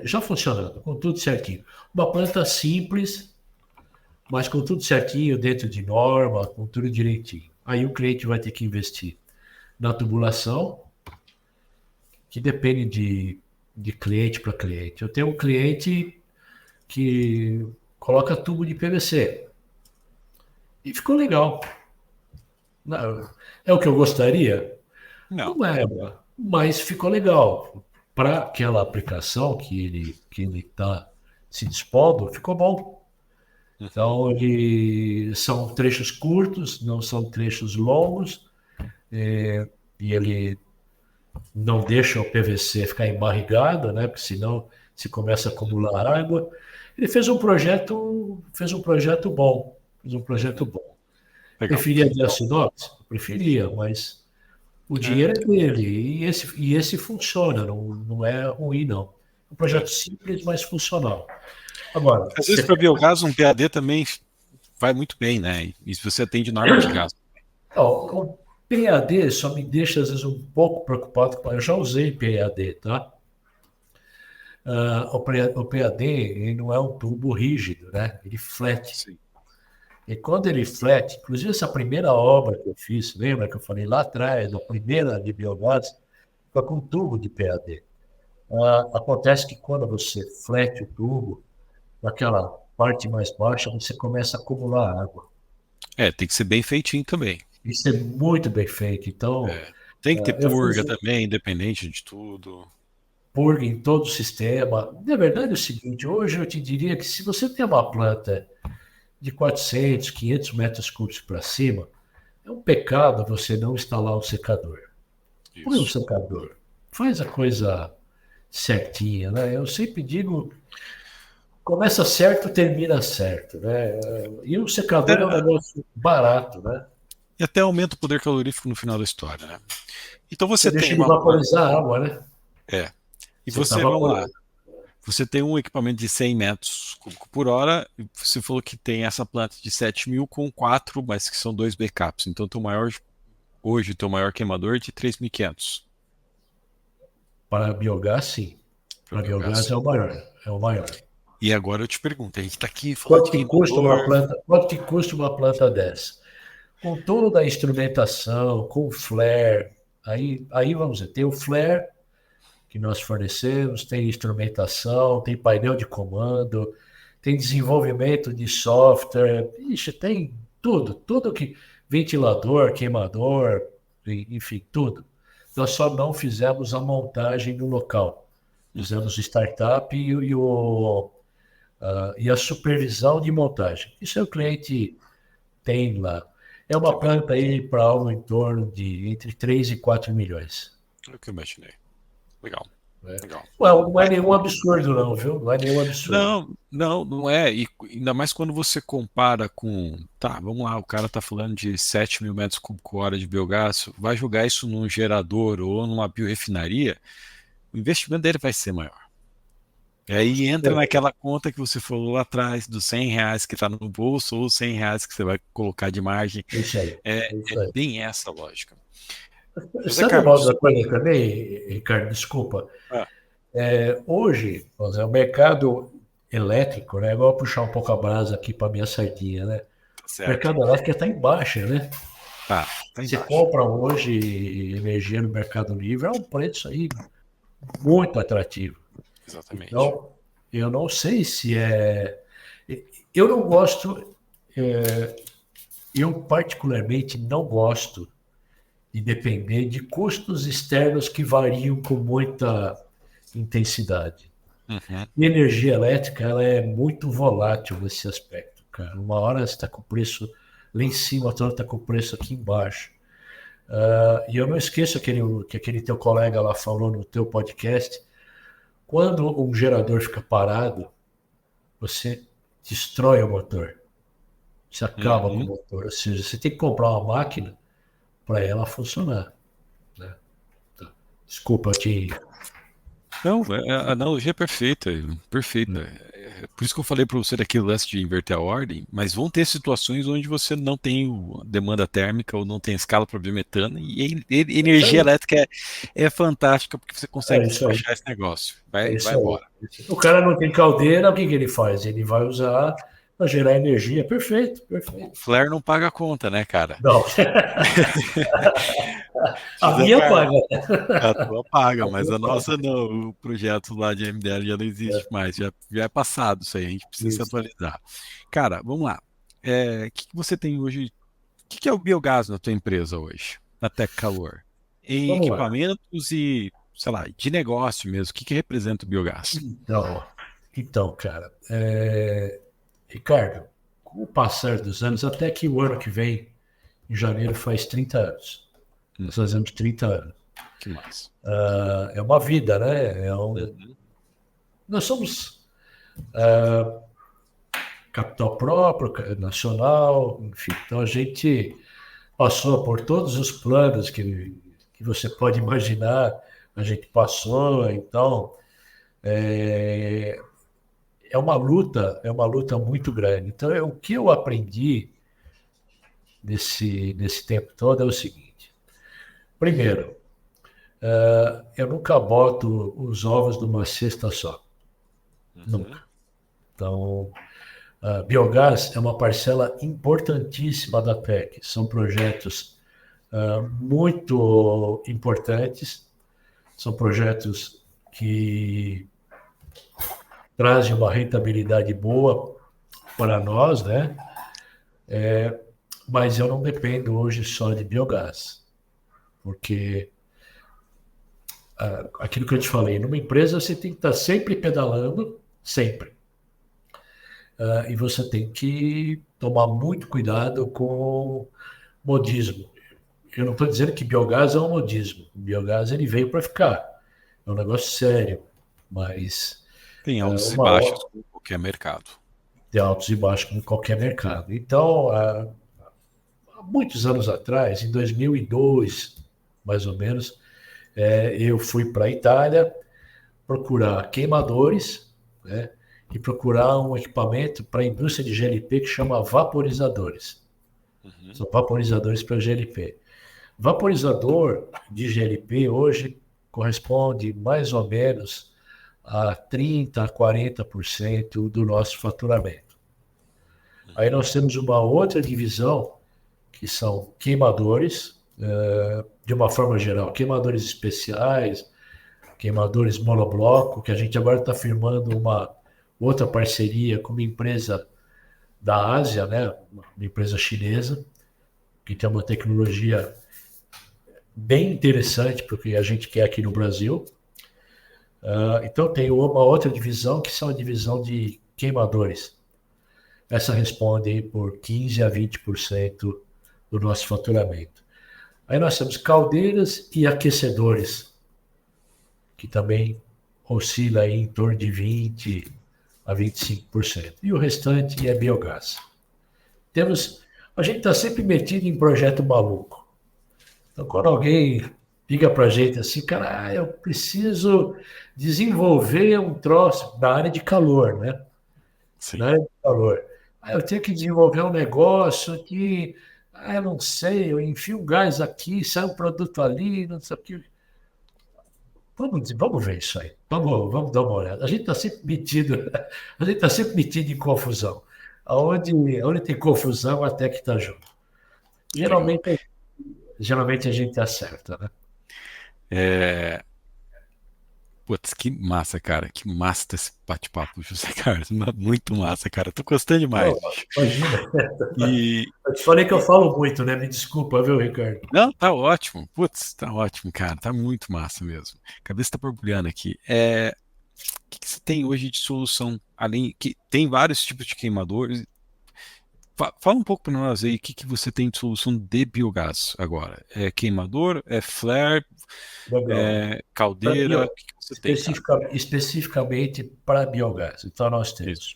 já funcionando, com tudo certinho. Uma planta simples, mas com tudo certinho, dentro de norma, com tudo direitinho. Aí o cliente vai ter que investir na tubulação, que depende de cliente para cliente. Eu tenho um cliente que coloca tubo de PVC. E ficou legal. Não, é o que eu gostaria? Não. Não é, mas ficou legal. Para aquela aplicação que ele está se dispondo, ficou bom. Então, são trechos curtos, não são trechos longos, e ele não deixa o PVC ficar embarrigado, né? Porque senão se começa a acumular água. Ele fez um projeto bom, Legal. Preferia de aço inox? Preferia, mas o dinheiro é dele e esse funciona, não é ruim não. É um projeto simples, mas funcional. Agora, Às vezes, para biogás, um PAD também vai muito bem, né? E se você atende norma de gás. o PAD só me deixa, às vezes, um pouco preocupado. Eu já usei PAD, tá? O PAD ele não é um tubo rígido, né? Ele flete. Sim. E quando ele flete, inclusive essa primeira obra que eu fiz, lembra que eu falei lá atrás, a primeira de biogás, foi com tubo de PAD. Acontece que quando você flete o tubo, naquela parte mais baixa, você começa a acumular água. Tem que ser bem feitinho também. Isso é muito bem feito. Então, Tem que ter eu fiz purga também, independente de tudo. purga em todo o sistema. Na verdade, é o seguinte, hoje eu te diria que se você tem uma planta de 400, 500 metros cúbicos para cima, é um pecado você não instalar um secador. Põe um Isso. secador. Faz a coisa certinha, né? Eu sempre digo, começa certo, termina certo, né? E o secador é um negócio barato, né? E até aumenta o poder calorífico no final da história, né? Então Você você tem deixa ele uma planta. vaporizar a água, né? E Você está você, vamos lá. vaporizando. Você tem um equipamento de 100 metros cúbicos por hora. E você falou que tem essa planta de 7.000 com 4, mas que são 2 backups. Então, hoje, teu maior queimador é de 3.500 Para biogás, sim. para Para biogás biogás. é o maior. É o maior. E agora eu te pergunto, a gente está aqui falando de queimador. Quanto que custa uma planta dessa? Com toda a instrumentação, com o flare, aí vamos dizer, tem o flare que nós fornecemos, tem instrumentação, tem painel de comando, tem desenvolvimento de software, ixi, tem tudo que ventilador, queimador, enfim, tudo. Nós só não fizemos a montagem no local. Fizemos o startup e a supervisão de montagem. Isso é o cliente tem lá. É uma Legal. planta aí para algo em torno de entre 3 e 4 milhões. É o que eu imaginei. Legal. Né? Legal. Não é nenhum absurdo, não, viu? Não é nenhum absurdo. Não é. E ainda mais quando você compara com. Tá, vamos lá, o cara tá falando de 7.000 metros cúbicos hora de biogás, vai jogar isso num gerador ou numa biorefinaria, o investimento dele vai ser maior. E aí entra naquela conta que você falou lá atrás, dos R$ 100 que está no bolso ou os R$ 100 que você vai colocar de margem. É isso aí. É, É é isso aí. bem essa a lógica. José Sabe uma Carlos. outra coisa também, Ricardo? Desculpa. Ah, Hoje, vamos dizer, o mercado elétrico, né? Igual eu puxar um pouco a brasa aqui para minha sardinha, né? tá O certo. mercado elétrico está em baixa, né? Tá Você embaixo. compra hoje energia no Mercado Livre, é um preço aí muito atrativo. Exatamente. Então, eu não sei se é. Eu não gosto, eu particularmente não gosto de depender de custos externos que variam com muita intensidade. Uhum. E a energia elétrica ela é muito volátil nesse aspecto, cara. Uma hora está com o preço lá em cima, outra hora está com o preço aqui embaixo. E eu não esqueço que aquele teu colega lá falou no teu podcast, quando um gerador fica parado, você destrói o motor, você acaba com o Uhum. motor, ou seja, você tem que comprar uma máquina para ela funcionar. Né? Tá. Desculpa, eu te. Não, a analogia é perfeita, perfeita. Por isso que eu falei para você daquele lance de inverter a ordem, mas vão ter situações onde você não tem demanda térmica ou não tem escala para biometano, e É isso energia aí. elétrica é fantástica porque você consegue É isso aí. despachar esse negócio. É Vai isso aí. embora. O cara não tem caldeira, o que ele faz? Ele vai usar para gerar energia. Perfeito, O perfeito. Flare não paga a conta, né, cara? Não. A José minha Carlos, paga. a tua paga, A mas minha a paga. nossa não. O projeto lá de MDL já não existe mais, já é passado isso aí, a gente precisa se Isso. atualizar. Cara, vamos lá. O que que você tem hoje? O que que é o biogás na tua empresa hoje, na Tec Calor? Em Vamos lá. equipamentos e, sei lá, de negócio mesmo, o que que representa o biogás? Então, cara, Ricardo, com o passar dos anos, até que o ano que vem, em janeiro, faz 30 anos. Hum, Nós fazemos 30 anos. que mais? É uma vida, né? Uhum. Nós somos capital próprio, nacional, enfim. Então a gente passou por todos os planos que você pode imaginar, a gente passou, então é, é uma luta muito grande. Então, o que eu aprendi nesse tempo todo é o seguinte: primeiro, eu nunca boto os ovos numa cesta só, nunca. Uhum. Então, biogás é uma parcela importantíssima da PEC. São projetos muito importantes, são projetos que trazem uma rentabilidade boa para nós, né? Mas eu não dependo hoje só de biogás, porque aquilo que eu te falei, numa empresa você tem que estar sempre pedalando, sempre. E você tem que tomar muito cuidado com modismo. Eu não estou dizendo que biogás é um modismo. O biogás ele veio para ficar. É um negócio sério, mas Tem altos e uma baixos, hora como qualquer mercado. tem altos e baixos como qualquer mercado. Então, há muitos anos atrás, em 2002, mais ou menos, eu fui para a Itália procurar queimadores, né, e procurar um equipamento para a indústria de GLP que chama vaporizadores. Uhum. São vaporizadores para GLP. Vaporizador de GLP hoje corresponde mais ou menos a 30% a 40% do nosso faturamento. Aí Uhum. nós temos uma outra divisão, que são queimadores, de uma forma geral, queimadores especiais, queimadores monobloco, que a gente agora está firmando uma outra parceria com uma empresa da Ásia, né? Uma empresa chinesa, que tem uma tecnologia bem interessante para o que a gente quer aqui no Brasil. Então tem uma outra divisão que são a divisão de queimadores. Essa responde por 15 a 20% do nosso faturamento. Aí nós temos caldeiras e aquecedores, que também oscila aí em torno de 20% a 25%. E o restante é biogás. A gente está sempre metido em projeto maluco. Então, quando alguém liga para a gente assim, cara, eu preciso desenvolver um troço na área de calor, né? Sim. Na área de calor. Eu tenho que desenvolver um negócio que, eu não sei, eu enfio um gás aqui, sai um produto ali, não sei o que. Vamos ver isso aí. Vamos dar uma olhada. A gente está sempre metido, a gente está sempre metido em confusão. Onde tem confusão, até que está junto. Legal. Geralmente, geralmente a gente acerta, né? É, Putz, que massa, cara. Que massa esse bate-papo, José Carlos. Muito massa, cara. Tô gostando demais, Não, bicho. imagina. E, Eu te falei que eu e- falo muito, né? Me desculpa, viu, Ricardo? não, tá ótimo. Putz, tá ótimo, cara. Tá muito massa mesmo. A cabeça tá borbulhando aqui. O que que você tem hoje de solução? Além que tem vários tipos de queimadores. Fala um pouco para nós aí o que que você tem de solução de biogás agora. É queimador? É flare? Legal. É caldeira? O que que você tem, cara? Especificamente para biogás. Então, nós Isso. temos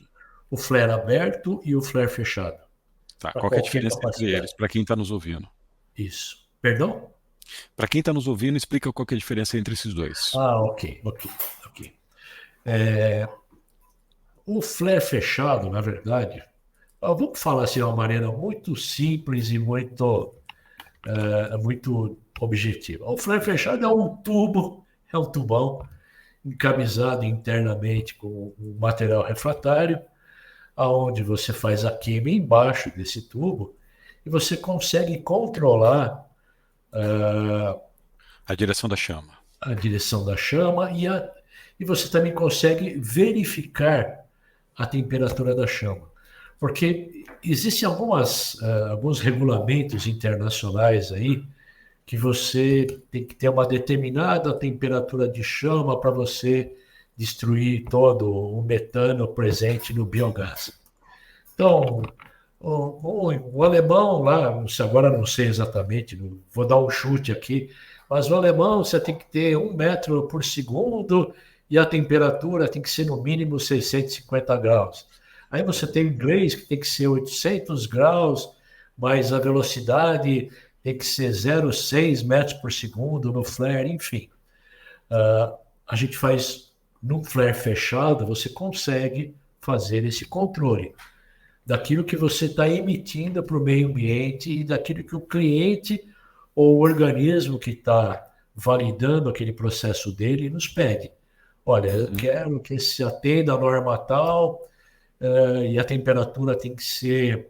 o flare aberto e o flare fechado, Tá. para Qual que é a qualquer diferença entre eles, capacidade. para quem está nos ouvindo? Isso. Perdão? Para quem está nos ouvindo, explica qual que é a diferença entre esses dois. Ah, ok. O flare fechado, na verdade, vamos falar assim de uma maneira muito simples e muito objetiva. O flare fechado é um tubão encamisado internamente com um material refratário, aonde você faz a queima embaixo desse tubo e você consegue controlar A direção da chama. a direção da chama e você também consegue verificar a temperatura da chama. Porque existem alguns regulamentos internacionais aí que você tem que ter uma determinada temperatura de chama para você destruir todo o metano presente no biogás. Então, o alemão lá, agora não sei exatamente, vou dar um chute aqui, mas o alemão você tem que ter 1 metro por segundo e a temperatura tem que ser no mínimo 650 graus. Aí você tem o inglês que tem que ser 800 graus, mas a velocidade tem que ser 0,6 metros por segundo no flare, enfim. A gente faz num flare fechado, você consegue fazer esse controle daquilo que você está emitindo para o meio ambiente e daquilo que o cliente ou o organismo que está validando aquele processo dele nos pede. Olha, eu Uhum. quero que se atenda à norma tal, e a temperatura tem que ser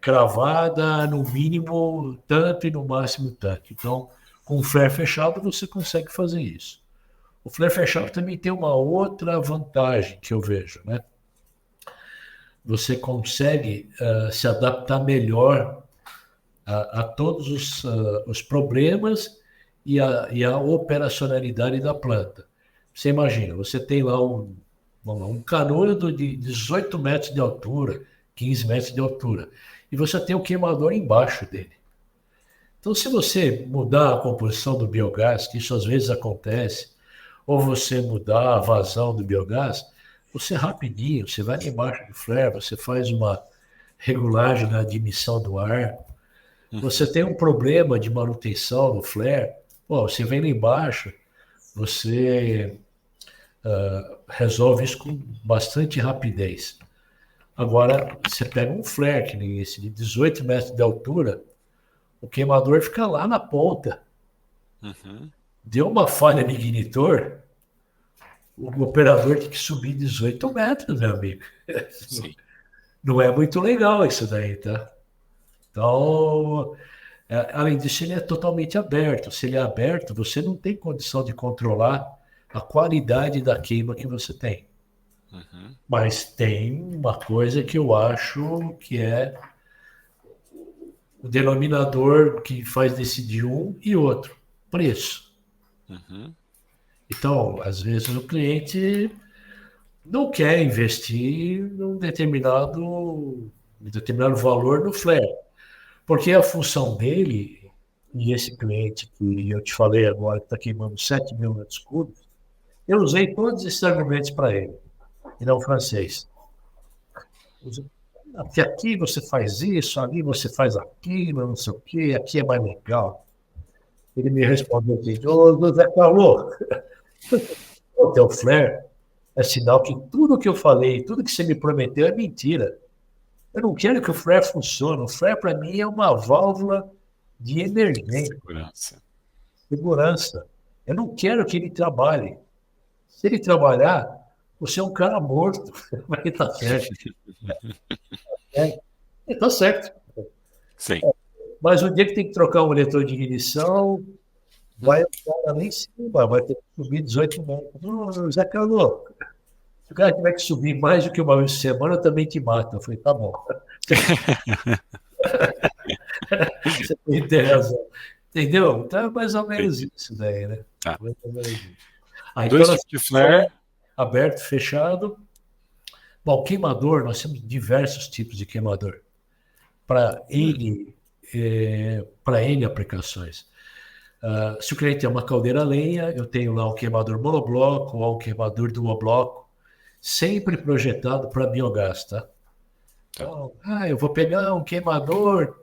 cravada no mínimo tanto e no máximo tanto. Então, com o flare fechado, você consegue fazer isso. O flare fechado também tem uma outra vantagem que eu vejo, né? Você consegue se adaptar melhor a todos os problemas e a operacionalidade da planta. Você imagina, você tem lá um canudo de 18 metros de altura, 15 metros de altura, e você tem o queimador embaixo dele. Então, se você mudar a composição do biogás, que isso às vezes acontece, ou você mudar a vazão do biogás, você rapidinho, você vai lá embaixo do flare, você faz uma regulagem na admissão do ar. Você Uhum. tem um problema de manutenção no flare, pô, você vem lá embaixo, você resolve isso com bastante rapidez. Agora, você pega um flare, que nem esse, de 18 metros de altura, o queimador fica lá na ponta. Uhum. Deu uma falha no ignitor, o operador tem que subir 18 metros, meu amigo. Sim. Não é muito legal isso daí, tá? Então, além disso, ele é totalmente aberto. Se ele é aberto, você não tem condição de controlar a qualidade da queima que você tem. Uhum. Mas tem uma coisa que eu acho que é o denominador que faz decidir um e outro: preço. Uhum. Então, às vezes o cliente não quer investir num determinado valor no flare, porque a função dele, e esse cliente que eu te falei agora, que está queimando 7 mil metros cúbicos, Eu usei todos esses argumentos para ele, e não francês. Porque aqui você faz isso, ali você faz aquilo, não sei o quê, aqui é mais legal. Ele me respondeu assim, ô Zé Carlos, o teu flare é sinal que tudo que eu falei, tudo que você me prometeu é mentira. Eu não quero que o flare funcione. O flare, para mim, é uma válvula de emergência, Segurança. segurança. Eu não quero que ele trabalhe. Se ele trabalhar, você é um cara morto. Vai estar certo. Está certo. Sim. Mas o dia que tem que trocar um moletom de ignição, vai o cara lá em cima, vai ter que subir 18 metros. Ô, Zé Carlos, se o cara tiver que subir mais do que uma vez por semana, eu também te mato. Eu falei, tá bom. Você tem razão. Entendeu? Então é mais ou menos Entendi. isso daí, né? Tá. Mais ou menos isso. Então Dois nós tipos de temos flare. aberto, fechado. Bom, queimador, nós temos diversos tipos de queimador para para N aplicações. Se o cliente tem uma caldeira a lenha, eu tenho lá um queimador monobloco ou um queimador duobloco, sempre projetado para biogás, tá? Então, eu vou pegar um queimador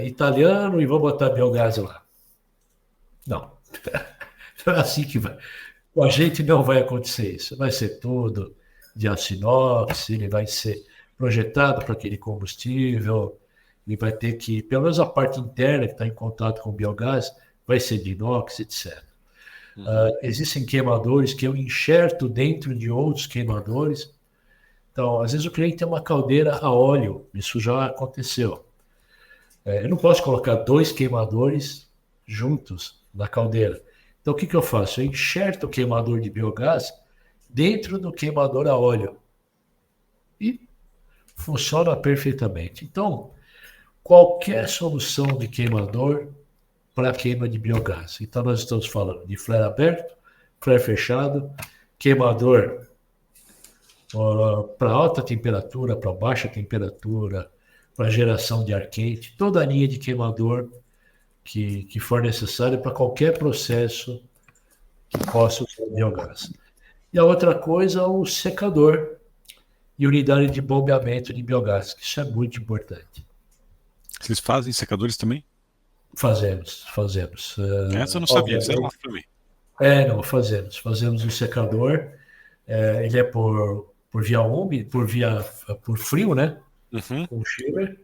italiano e vou botar biogás lá. Não, não é assim que vai. Com a gente não vai acontecer isso. Vai ser tudo de aço inox, ele vai ser projetado para aquele combustível, ele vai ter que, pelo menos a parte interna que está em contato com o biogás, vai ser de inox, etc. Existem queimadores que eu enxerto dentro de outros queimadores. Então, às vezes o cliente tem uma caldeira a óleo, isso já aconteceu. Eu não posso colocar dois queimadores juntos na caldeira. Então, o que eu faço? Eu enxerto o queimador de biogás dentro do queimador a óleo. E funciona perfeitamente. Então, qualquer solução de queimador para queima de biogás. Então, nós estamos falando de flare aberto, flare fechado, queimador para alta temperatura, para baixa temperatura, para geração de ar quente, toda a linha de queimador que for necessário para qualquer processo que possa usar biogás. E a outra coisa, o secador e unidade de bombeamento de biogás, que isso é muito importante. Vocês fazem secadores também? Fazemos. Essa eu não sabia, isso é novo para mim. Não, fazemos o secador, ele é por via úmida, por frio, né? Com chiller,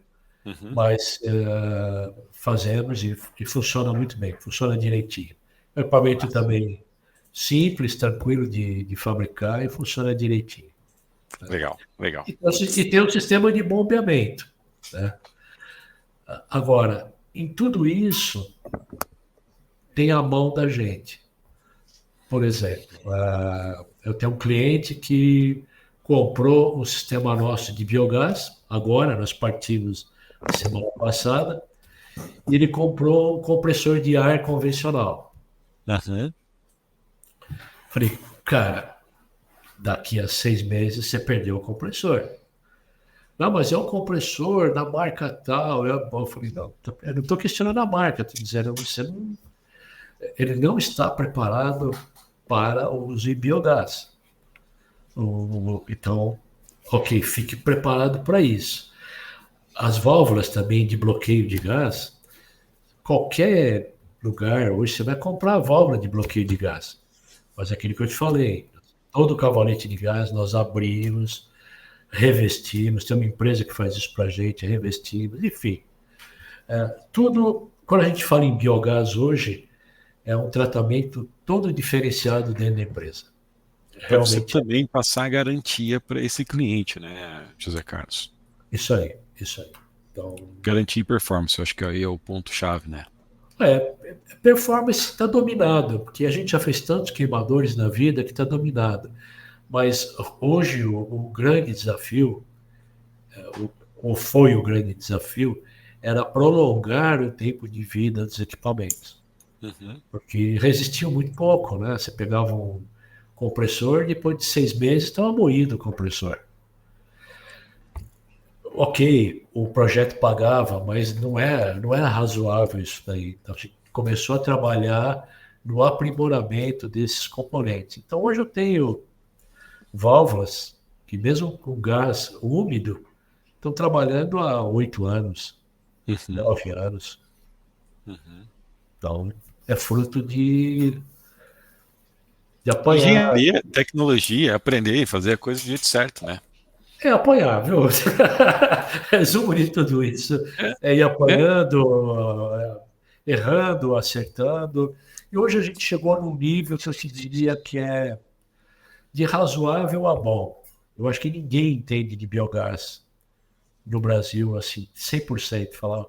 mas fazemos e funciona muito bem, funciona direitinho. O equipamento também simples, tranquilo de fabricar e funciona direitinho. Legal, legal. E tem um sistema de bombeamento, né? Agora, em tudo isso, tem a mão da gente. Por exemplo, eu tenho um cliente que comprou um sistema nosso de biogás, agora nós partimos semana passada, e ele comprou um compressor de ar convencional. Falei, cara, daqui a 6 meses você perdeu o compressor. Não, mas é um compressor da marca tal. Eu falei, não, eu não estou questionando a marca, estou dizendo, ele não está preparado para o uso de biogás. Então, ok, fique preparado para isso. As válvulas também de bloqueio de gás, qualquer lugar, hoje você vai comprar a válvula de bloqueio de gás. Mas é aquilo que eu te falei, todo cavalete de gás nós abrimos, revestimos, tem uma empresa que faz isso para a gente, revestimos, enfim. Tudo, quando a gente fala em biogás hoje, é um tratamento todo diferenciado dentro da empresa. Para você também passar a garantia para esse cliente, né, José Carlos? Isso aí. Então, garantia e performance, eu acho que aí é o ponto-chave, né? Performance está dominado, porque a gente já fez tantos queimadores na vida que está dominado. Mas hoje o grande desafio, ou foi o grande desafio, era prolongar o tempo de vida dos equipamentos. Porque resistiam muito pouco, né? Você pegava um compressor, depois de 6 meses estava moído o compressor. Ok, o projeto pagava, mas não era razoável isso daí. Então a gente começou a trabalhar no aprimoramento desses componentes. Então, hoje eu tenho válvulas que, mesmo com gás úmido, estão trabalhando há 8 anos, Uhum, 9 anos. uhum. Então, é fruto de apanhar. Engenharia, tecnologia, aprender e fazer a coisa do jeito certo, né? É apanhar, viu? Resumo de tudo isso. É, É ir é. apanhando, errando, acertando. E hoje a gente chegou num nível que eu te diria que é de razoável a bom. Eu acho que ninguém entende de biogás no Brasil, assim, 100%. Falar,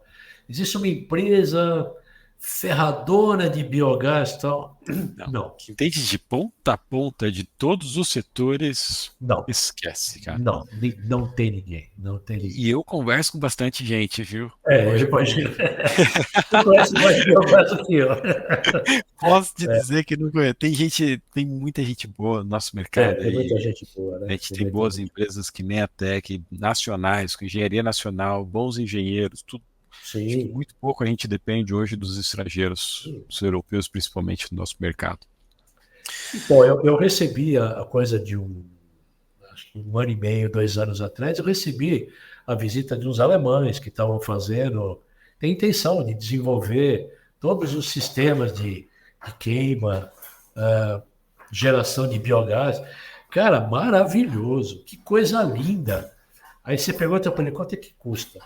existe uma empresa ferradora de biogás e tal. Não. Não, Quem entende de ponta a ponta de todos os setores, não, esquece, cara. não, não tem ninguém, não tem E ninguém. eu converso com bastante gente, viu? É, Hoje, imagina. Você conhece mais biogás do que eu. posso te dizer que não conheço. Tem gente, tem muita gente boa no nosso mercado Tem muita aí. gente boa, A né? gente Tem tem muita boas gente. empresas que nem a Tech, nacionais, com engenharia nacional, bons engenheiros, tudo. Acho que Sim. muito pouco a gente depende hoje dos estrangeiros, dos europeus, principalmente, no nosso mercado. Então, eu recebi a coisa de acho que 1 ano e meio, 2 anos atrás, eu recebi a visita de uns alemães que estavam fazendo, tem intenção de desenvolver todos os sistemas de queima, ah, geração de biogás. Cara, maravilhoso, que coisa linda. Aí você pergunta para ele, quanto é que custa?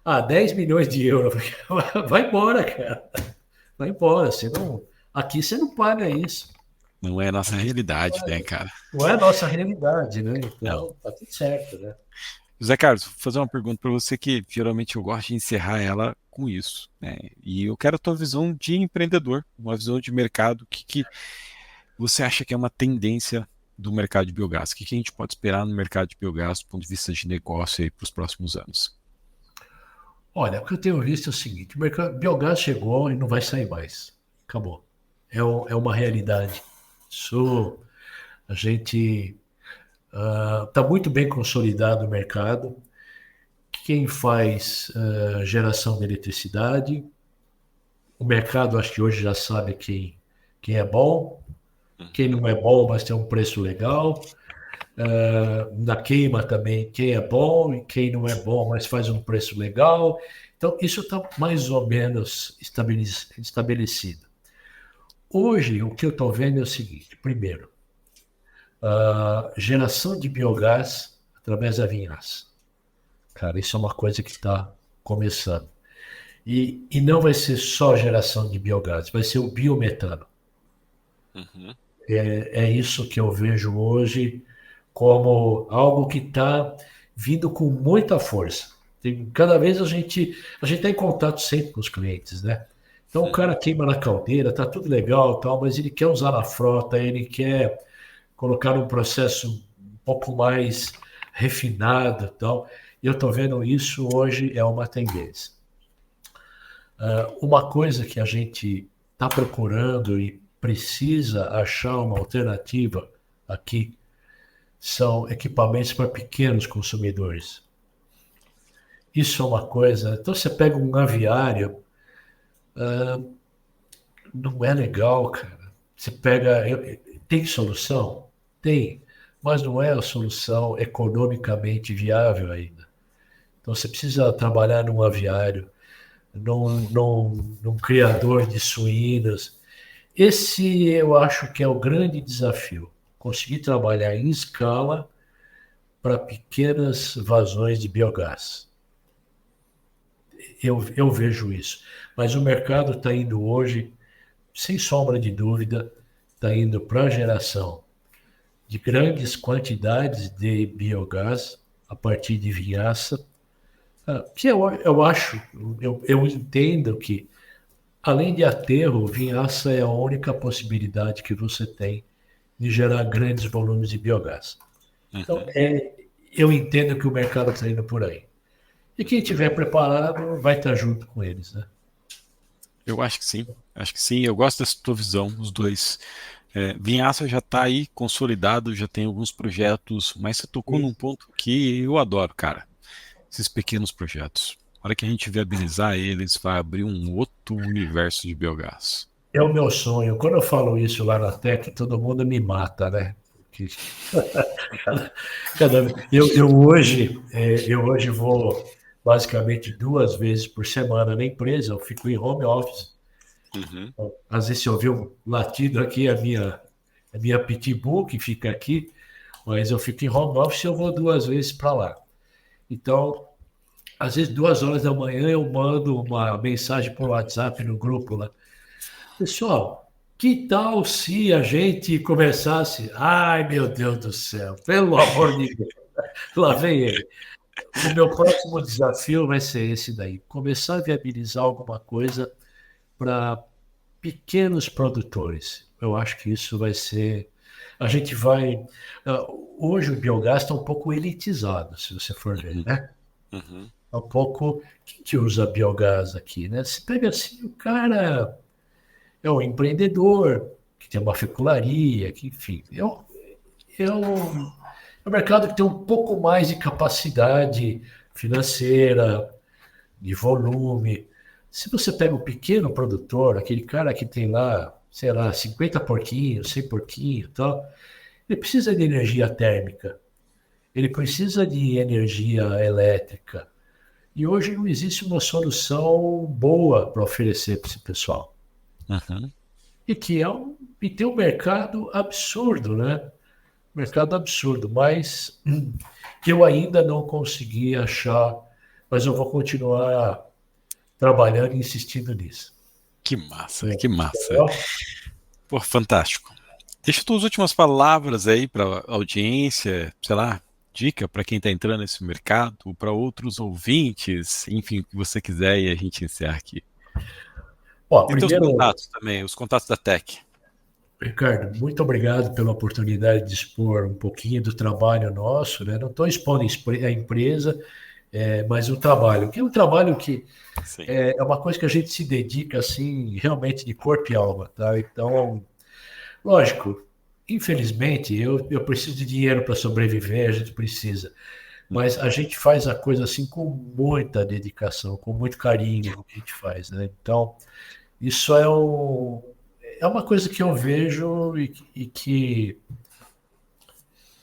Ah, 10 milhões de euros. Vai embora, cara. Vai embora. Você não, aqui você não paga isso. Não é a nossa Aqui você não realidade, né, paga. cara? Não é a nossa realidade, né? Não. Então, tá tudo certo, né? José Carlos, vou fazer uma pergunta para você que geralmente eu gosto de encerrar ela com isso, né? E eu quero a tua visão de empreendedor, uma visão de mercado. O que você acha que é uma tendência do mercado de biogás? O que a gente pode esperar no mercado de biogás do ponto de vista de negócio aí para os próximos anos? Olha, o que eu tenho visto é o seguinte: o mercado, biogás chegou e não vai sair mais. Acabou. É uma realidade. Isso, a gente está muito bem consolidado o mercado. Quem faz geração de eletricidade, o mercado acho que hoje já sabe quem é bom, quem Uhum, não é bom, mas tem um preço legal. Na queima também, quem é bom e quem não é bom, mas faz um preço legal. Então, isso está mais ou menos estabelecido. Hoje, o que eu estou vendo é o seguinte: primeiro, a geração de biogás através da vinhaça. Cara, isso é uma coisa que está começando. E não vai ser só geração de biogás, vai ser o biometano. uhum, É isso que eu vejo hoje como algo que está vindo com muita força. Cada vez a gente está em contato sempre com os clientes, né? Então o cara uhum. queima na caldeira, tá tudo legal, tal, mas ele quer usar na frota, ele quer colocar num processo um pouco mais refinado, tal. E eu estou vendo isso hoje é uma tendência. Uma coisa que a gente está procurando e precisa achar uma alternativa aqui são equipamentos para pequenos consumidores. Isso é uma coisa. Então você pega um aviário, não é legal, cara. Você pega. Tem solução? Tem, mas não é a solução economicamente viável ainda. Então você precisa trabalhar num aviário, num criador de suínos. Esse eu acho que é o grande desafio. Conseguir trabalhar em escala para pequenas vazões de biogás. Eu vejo isso. Mas o mercado está indo hoje, sem sombra de dúvida, está indo para a geração de grandes quantidades de biogás a partir de vinhaça, que eu acho, eu entendo que, além de aterro, vinhaça é a única possibilidade que você tem de gerar grandes volumes de biogás. Então, Uhum. eu entendo que o mercado está indo por aí. E quem estiver preparado vai estar junto com eles, né? Eu acho que sim. Acho que sim. Eu gosto dessa tua visão, os dois. Vinhaça já está aí consolidado, já tem alguns projetos, mas você tocou num ponto que eu adoro, cara. Esses pequenos projetos. A hora que a gente viabilizar eles, vai abrir um outro universo de biogás. é o meu sonho. Quando eu falo isso lá na Tec, todo mundo me mata, né? Porque eu hoje vou basicamente 2 vezes por semana na empresa, eu fico em home office. Uhum. Às vezes, se ouvir um latido aqui, a minha pitbull que fica aqui, mas eu fico em home office e eu vou 2 vezes para lá. Então, às vezes, 2 horas da manhã, eu mando uma mensagem por WhatsApp no grupo lá. Pessoal, que tal se a gente começasse? Ai, meu Deus do céu, pelo amor de Deus, lá vem ele. O meu próximo desafio vai ser esse daí: começar a viabilizar alguma coisa para pequenos produtores. Eu acho que isso vai ser. A gente vai. Hoje o biogás está um pouco elitizado, se você for ver, Uhum. né? Uhum. É um pouco. Quem que usa biogás aqui, né? Você pega assim, o cara é um empreendedor, que tem uma fecularia, que, enfim, é um mercado que tem um pouco mais de capacidade financeira, de volume. Se você pega o pequeno produtor, aquele cara que tem lá, sei lá, 50 porquinhos, 100 porquinhos e tal, ele precisa de energia térmica, ele precisa de energia elétrica. E hoje não existe uma solução boa para oferecer para esse pessoal. Uhum. E tem um mercado absurdo, né? Mercado absurdo, mas que eu ainda não consegui achar, mas eu vou continuar trabalhando e insistindo nisso. Que massa, que massa. Entendeu? Pô, fantástico. Deixa tuas últimas palavras aí para audiência, sei lá, dica para quem está entrando nesse mercado, para outros ouvintes, enfim, o que você quiser e a gente encerra aqui. Ó, E teus primeiro, contatos também, os contatos da Tech. Ricardo, muito obrigado pela oportunidade de expor um pouquinho do trabalho nosso, né? Não estou expondo a empresa, mas o trabalho, que é um trabalho que Sim. é uma coisa que a gente se dedica assim, realmente de corpo e alma, tá? Então, lógico, infelizmente, eu preciso de dinheiro para sobreviver, a gente precisa. Mas a gente faz a coisa assim com muita dedicação, com muito carinho, o que a gente faz, né? Então, isso é uma coisa que eu vejo e que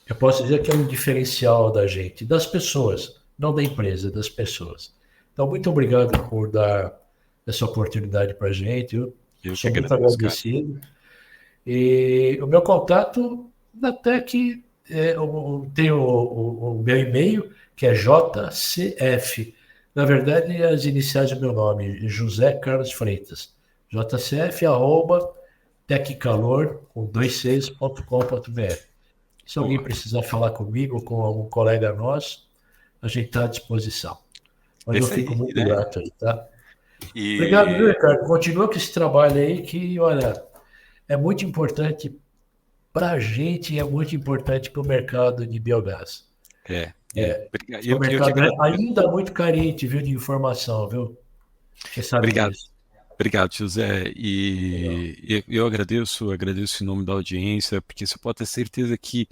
eu posso dizer que é um diferencial da gente, das pessoas, não da empresa, das pessoas. Então, muito obrigado por dar essa oportunidade para a gente. Eu Eu que sou muito agradeço, cara. agradecido. E o meu contato na Tec, eu tenho o meu e-mail, que é JCF. Na verdade, é as iniciais do meu nome, José Carlos Freitas. JCF, arroba, teccalor, com 2cs.com.br. Se alguém Pô, precisar falar comigo ou com algum colega nosso, a gente está à disposição. Mas eu esse fico aí, muito né? grato aí, tá? Obrigado, viu, E Ricardo? Continua com esse trabalho aí que, olha, é muito importante para a gente, é muito importante para o mercado de biogás. O eu que mercado é agradeço. ainda muito carente, viu, de informação, viu? Você sabe Obrigado. disso. Obrigado, José. Legal. Eu agradeço em nome da audiência, porque você pode ter certeza que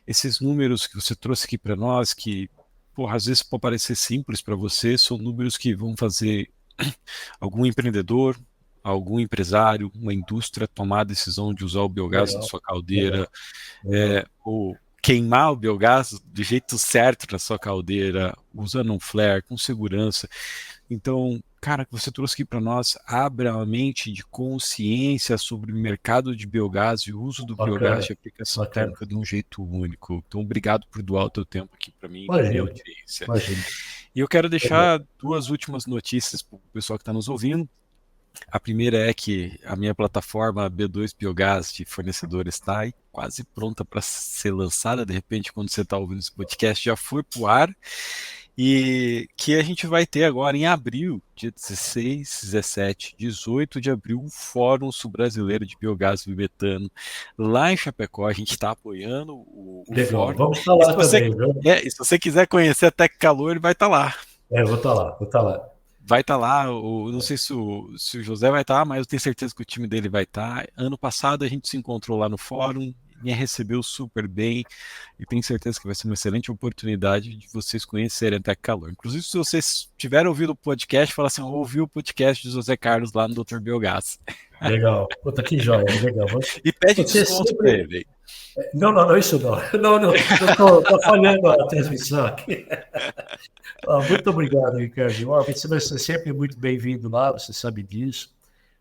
esses números que você trouxe aqui para nós, que, porra, às vezes pode parecer simples para você, são números que vão fazer algum empreendedor, algum empresário, uma indústria tomar a decisão de usar o biogás na Legal, sua caldeira, legal, legal. ou queimar o biogás do jeito certo na sua caldeira, usando um flare, com segurança. Então, cara, que você trouxe aqui para nós abre a mente de consciência sobre o mercado de biogás e o uso do biogás Bacana, de aplicação bacana. térmica de um jeito único. Então, obrigado por doar o teu tempo aqui para mim e para minha Imagina, audiência. imagina. E eu quero Legal. deixar duas últimas notícias para o pessoal que está nos ouvindo. A primeira é que a minha plataforma B2 Biogás de fornecedores está aí quase pronta para ser lançada. De repente, quando você está ouvindo esse podcast, já foi para o ar. E que a gente vai ter agora em abril, dia 16, 17, 18 de abril, um Fórum Sul-Brasileiro de Biogás e Metano lá em Chapecó. A gente está apoiando o Legal. fórum. Vamos estar E se lá você, também, viu? e se você quiser conhecer a Tec Calor, ele vai estar lá. Eu vou estar lá, vou estar lá. Vai estar lá, não sei se o José vai estar, mas eu tenho certeza que o time dele vai estar. Ano passado a gente se encontrou lá no fórum, me recebeu super bem e tenho certeza que vai ser uma excelente oportunidade de vocês conhecerem a Teccalor. Inclusive, se vocês tiverem ouvido o podcast, fala assim, eu ouvi o podcast de José Carlos lá no Dr. Biogás. Legal. Puta, que joia, legal. E pede Você desconto para sempre. ele. Não, não, não, isso não. Não, não, tô falhando a transmissão aqui. Muito obrigado, Ricardo. Você vai ser sempre muito bem-vindo lá, você sabe disso.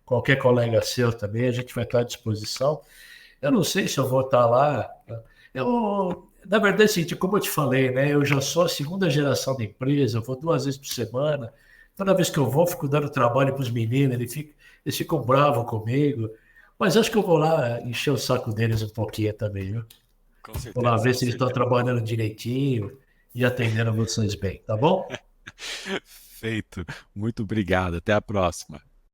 Qualquer colega seu também, a gente vai estar à disposição. Eu não sei se eu vou estar lá. Na verdade, é o seguinte, como eu te falei, né? Eu já sou a segunda geração da empresa, eu vou 2 vezes por semana. Toda vez que eu vou, fico dando trabalho para os meninos, eles ficam bravos comigo. Mas acho que eu vou lá encher o saco deles um pouquinho também, viu? Com Vou lá certeza, ver com se eles estão certeza. trabalhando direitinho e atendendo vocês bem, tá bom? Feito. Muito obrigado. Até a próxima.